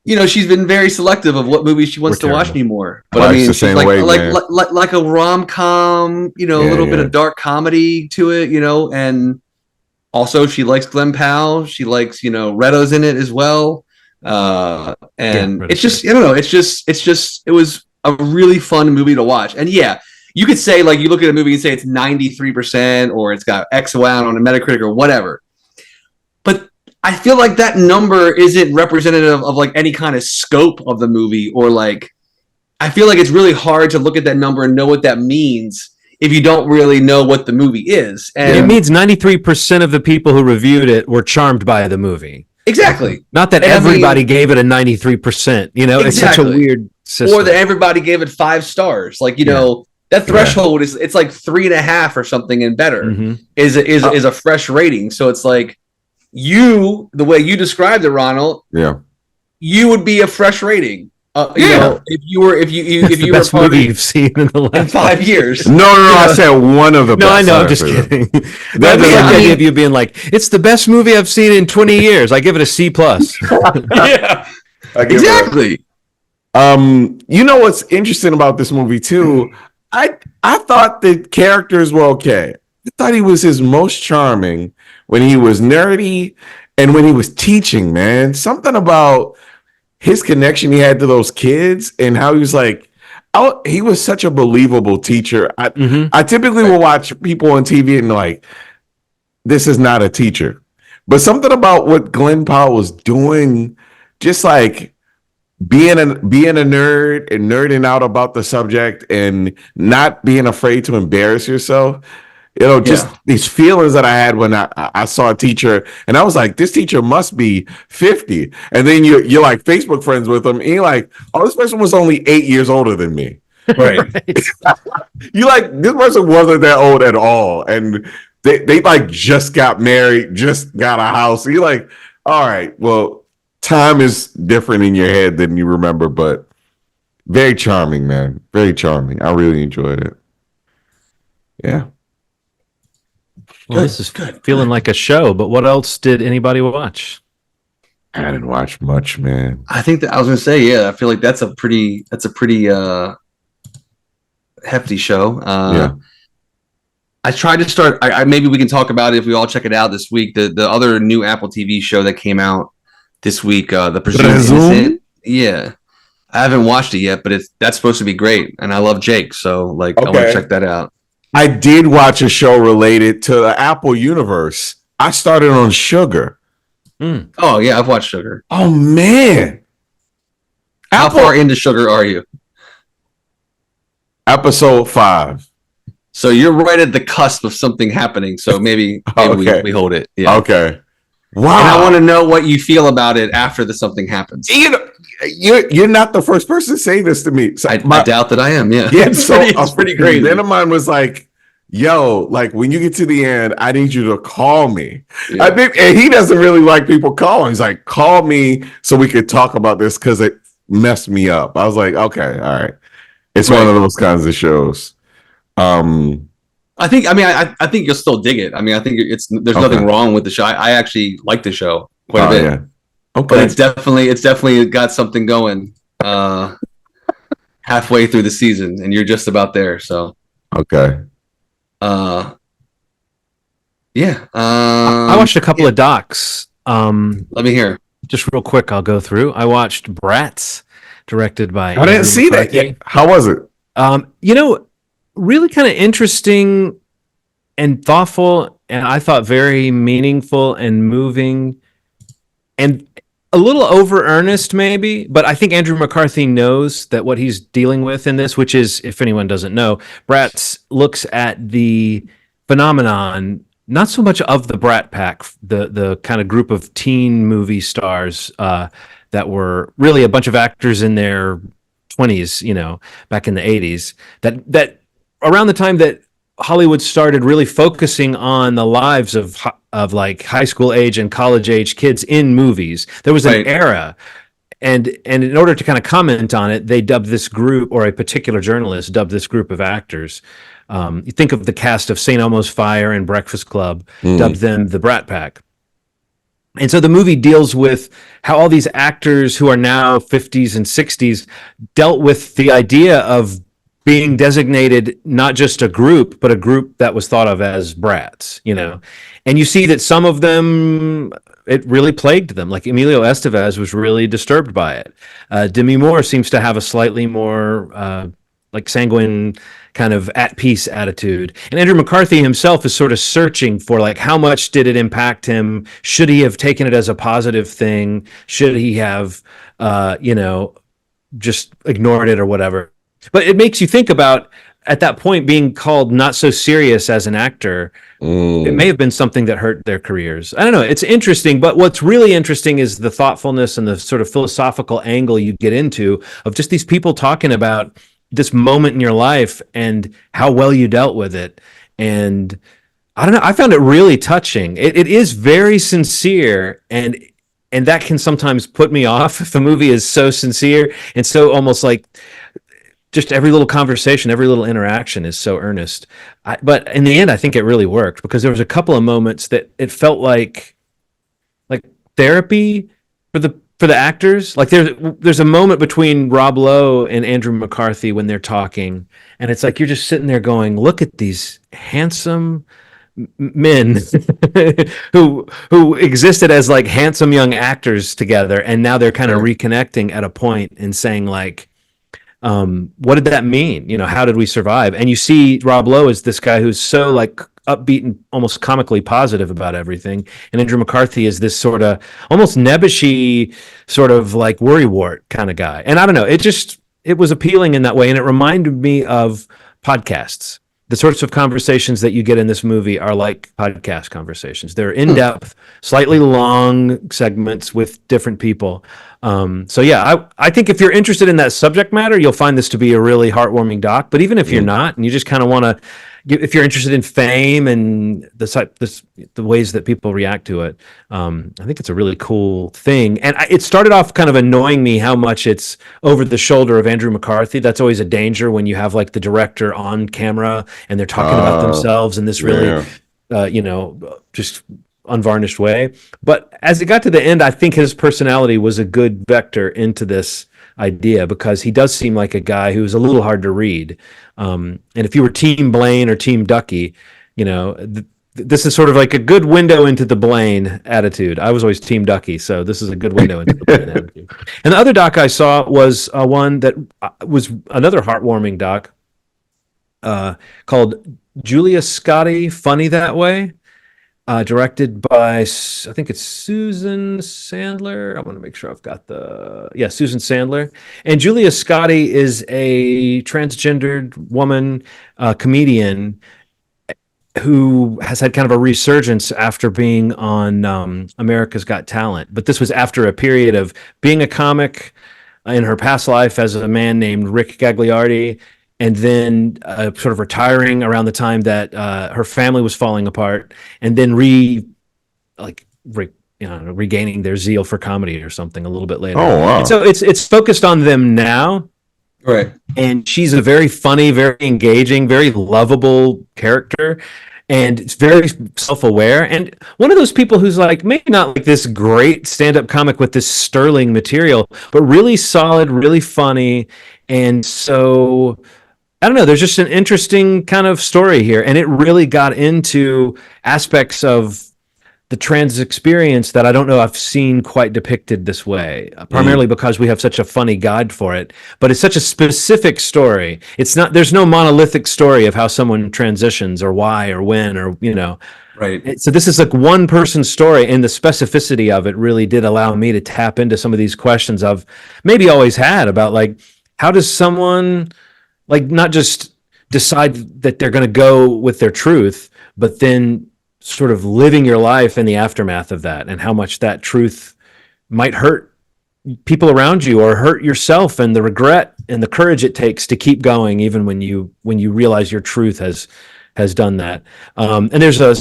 You know, she's been very selective of what movies she wants to watch anymore. But I mean, she's like a rom-com, you know, a little bit of dark comedy to it, you know, and also she likes Glenn Powell. She likes, you know, Reto's in it as well. And it's just, I don't know, it was a really fun movie to watch. And yeah, you could say, like, you look at a movie and say it's 93% or it's got X amount on a Metacritic or whatever. But I feel like that number isn't representative of like any kind of scope of the movie, or like, I feel like it's really hard to look at that number and know what that means if you don't really know what the movie is. And it means 93% of the people who reviewed it were charmed by the movie. Exactly. Not that everybody gave it a 93%, you know, it's such a weird system. Or that everybody gave it 5 stars. Like, you know, that threshold is, it's like 3.5 or something and better is a fresh rating. So it's like, the way you described it, Ronald, you would be a fresh rating. You know, if you were best movie you've seen in the last 5 years. No, I said one of the best. No, I know, I'm just kidding. That'd be the idea of you being like, it's the best movie I've seen in 20 years. I give it a C+. Yeah, exactly. You know what's interesting about this movie too? I thought the characters were okay. I thought he was his most charming when he was nerdy and when he was teaching, man. Something about his connection he had to those kids and how he was like, he was such a believable teacher. I typically will watch people on TV and like, this is not a teacher. But something about what Glenn Powell was doing just like being a nerd and nerding out about the subject and not being afraid to embarrass yourself. Just these feelings that I had when I saw a teacher, and I was like, this teacher must be 50. And then you're like Facebook friends with them, and you're like, oh, this person was only 8 years older than me. Right. You like, this person wasn't that old at all. And they like just got married, just got a house. So you're like, all right, well, time is different in your head than you remember, but very charming, man. Very charming. I really enjoyed it. Yeah. Well, this is feeling like a show, but what else did anybody watch? I didn't watch much, man. I think that I was gonna say, yeah, I feel like that's a pretty hefty show. Yeah. I tried to start. I maybe we can talk about it if we all check it out this week. The other new Apple TV show that came out this week, The Presumed Innocent. Yeah, I haven't watched it yet, but that's supposed to be great, and I love Jake, so like I want to check that out. I did watch a show related to the Apple universe. I started on Sugar. Oh yeah, I've watched Sugar. Oh man, How far into Sugar are you? Episode 5. So you're right at the cusp of something happening. So maybe we hold it. Yeah. Okay. Wow. And I want to know what you feel about it after something happens. You're not the first person to say this to me. So I doubt that I am. Yeah. It's pretty crazy. A friend of mine was like, yo, like when you get to the end, I need you to call me. Yeah. I think, and he doesn't really like people calling. He's like, call me so we could talk about this because it messed me up. I was like, okay, all right. It's one of those kinds of shows. I think you'll still dig it. I mean, I think there's nothing wrong with the show. I actually like the show quite a bit. Yeah. Okay. But it's definitely got something going halfway through the season, and you're just about there. So okay. Yeah. I watched a couple of docs. Let me hear. Just real quick, I'll go through. I watched Brats, directed by. I didn't see that yet. How was it? Really kind of interesting and thoughtful, and I thought very meaningful and moving, and a little over earnest maybe, but I think Andrew McCarthy knows that what he's dealing with in this, which is, if anyone doesn't know, Brats looks at the phenomenon, not so much of the Brat Pack, the kind of group of teen movie stars that were really a bunch of actors in their 20s, back in the 80s, that around the time that Hollywood started really focusing on the lives of like high school age and college age kids in movies, there was an era, and in order to kind of comment on it, they dubbed this group, or a particular journalist dubbed this group of actors. You think of the cast of St. Elmo's Fire and Breakfast Club, dubbed them the Brat Pack. And so the movie deals with how all these actors who are now 50s and 60s dealt with the idea of being designated not just a group, but a group that was thought of as brats, And you see that some of them, it really plagued them. Like Emilio Estevez was really disturbed by it. Demi Moore seems to have a slightly more like sanguine kind of at peace attitude. And Andrew McCarthy himself is sort of searching for like, how much did it impact him? Should he have taken it as a positive thing? Should he have, just ignored it or whatever? But it makes you think about, at that point, being called not so serious as an actor. It may have been something that hurt their careers. I don't know. It's interesting, but what's really interesting is the thoughtfulness and the sort of philosophical angle you get into of just these people talking about this moment in your life and how well you dealt with it. And I don't know. I found it really touching. It is very sincere, and that can sometimes put me off if a movie is so sincere and so almost like just every little conversation, every little interaction is so earnest. But in the end, I think it really worked, because there was a couple of moments that it felt like therapy for the actors. Like there's a moment between Rob Lowe and Andrew McCarthy when they're talking, and it's like you're just sitting there going, look at these handsome men who existed as like handsome young actors together, and now they're kind of reconnecting at a point and saying like, what did that mean? How did we survive? And you see Rob Lowe as this guy who's so like upbeat and almost comically positive about everything. And Andrew McCarthy is this sort of almost nebbishy, sort of like worrywart kind of guy. And I don't know, it was appealing in that way. And it reminded me of podcasts. The sorts of conversations that you get in this movie are like podcast conversations. They're in-depth, slightly long segments with different people. So yeah, I think if you're interested in that subject matter, you'll find this to be a really heartwarming doc. But even if you're not, and you just kind of want to, if you're interested in fame and the ways that people react to it, I think it's a really cool thing. And it started off kind of annoying me how much it's over the shoulder of Andrew McCarthy. That's always a danger when you have like the director on camera and they're talking about themselves in this really, just unvarnished way. But as it got to the end, I think his personality was a good vector into this idea, because he does seem like a guy who's a little hard to read. And if you were Team Blaine or Team Ducky, this is sort of like a good window into the Blaine attitude. I was always Team Ducky, so this is a good window into the Blaine attitude. And the other doc I saw was one that was another heartwarming doc called Julia Scotti, Funny That Way. Directed by, I think it's Susan Sandler. I want to make sure I've got Susan Sandler. And Julia Scotti is a transgendered woman, comedian, who has had kind of a resurgence after being on America's Got Talent. But this was after a period of being a comic in her past life as a man named Rick Gagliardi, and then sort of retiring around the time that her family was falling apart, and then regaining their zeal for comedy or something a little bit later. Oh, wow. And so it's focused on them now. Right. And she's a very funny, very engaging, very lovable character. And it's very self-aware. And one of those people who's like, maybe not like this great stand-up comic with this sterling material, but really solid, really funny. And so, I don't know, there's just an interesting kind of story here. And it really got into aspects of the trans experience that I don't know I've seen quite depicted this way, primarily because we have such a funny guide for it. But it's such a specific story. There's no monolithic story of how someone transitions or why or when or, Right. So this is like one person's story, and the specificity of it really did allow me to tap into some of these questions I've maybe always had about, like, how does someone, like, not just decide that they're going to go with their truth, but then sort of living your life in the aftermath of that, and how much that truth might hurt people around you or hurt yourself, and the regret and the courage it takes to keep going even when you realize your truth has done that. And there's a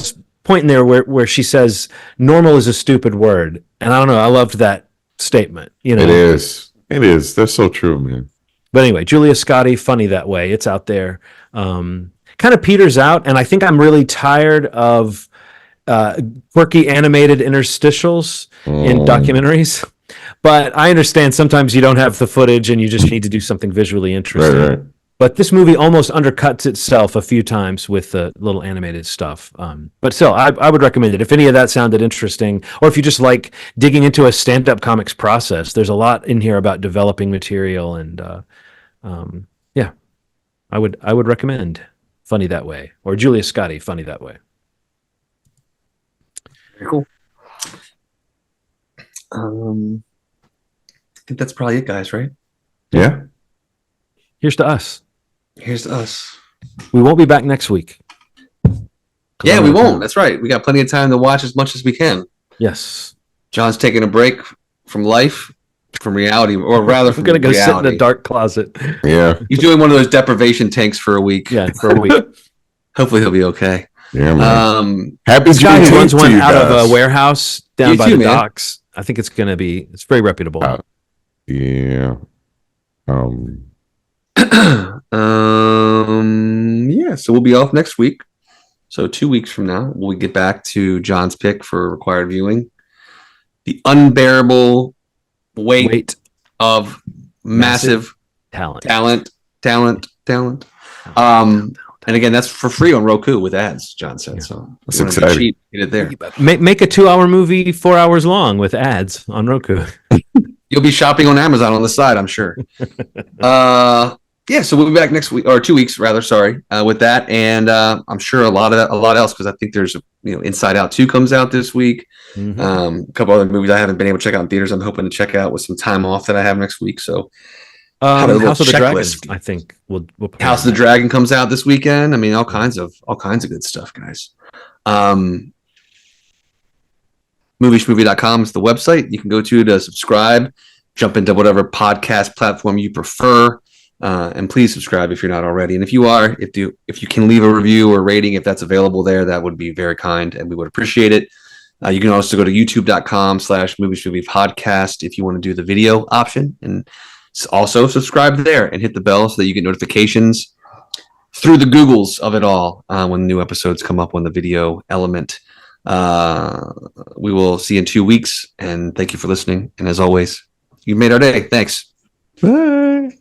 point in there where she says normal is a stupid word, and I don't know, I loved that statement. It is that's so true, man. But anyway, Julia Scotti, Funny That Way. It's out there. Kind of peters out, and I think I'm really tired of quirky animated interstitials in documentaries. But I understand sometimes you don't have the footage and you just need to do something visually interesting. Right. But this movie almost undercuts itself a few times with the little animated stuff. But still, I would recommend it. If any of that sounded interesting, or if you just like digging into a stand-up comics process, there's a lot in here about developing material. And I would recommend Funny That Way, or Julia Scotti, Funny That Way. Very cool. I think that's probably it, guys, right? Yeah. Here's to us. We won't be back next week. Yeah, we won't. That's right. We got plenty of time to watch as much as we can. Yes. John's taking a break from life, from reality, or rather from going to go reality. sit in a dark closet. Yeah. He's doing one of those deprivation tanks for a week. Yeah, for a week. Hopefully he'll be okay. Yeah, man. Happy this guy who runs one out guys. of a warehouse down by the man. docks. I think it's very reputable. Yeah. Yeah, so we'll be off next week. So 2 weeks from now, we'll get back to John's pick for required viewing. The unbearable weight of massive talent. And again, that's for free on Roku with ads, John said. So that's exciting. Cheap, get it there. Make a 2-hour movie 4 hours long with ads on Roku. You'll be shopping on Amazon on the side, I'm sure. yeah, so we'll be back next week or 2 weeks rather. Sorry, with that, and I'm sure a lot else because I think there's Inside Out 2 comes out this week. Mhm. A couple other movies I haven't been able to check out in theaters. I'm hoping to check out with some time off that I have next week. So have a little House of the Dragon, checklist. I think we'll put House of the Dragon comes out this weekend. I mean, all kinds of good stuff, guys. Schmovie.com is the website you can go to subscribe. Jump into whatever podcast platform you prefer, and please subscribe if you're not already. And if you are, if you can leave a review or rating, if that's available there, that would be very kind, and we would appreciate it. You can also go to youtube.com/movie podcast if you want to do the video option, and also subscribe there and hit the bell so that you get notifications through the Googles of it all when new episodes come up on the video element. We will see you in 2 weeks, and thank you for listening. And as always, you made our day. Thanks. Bye.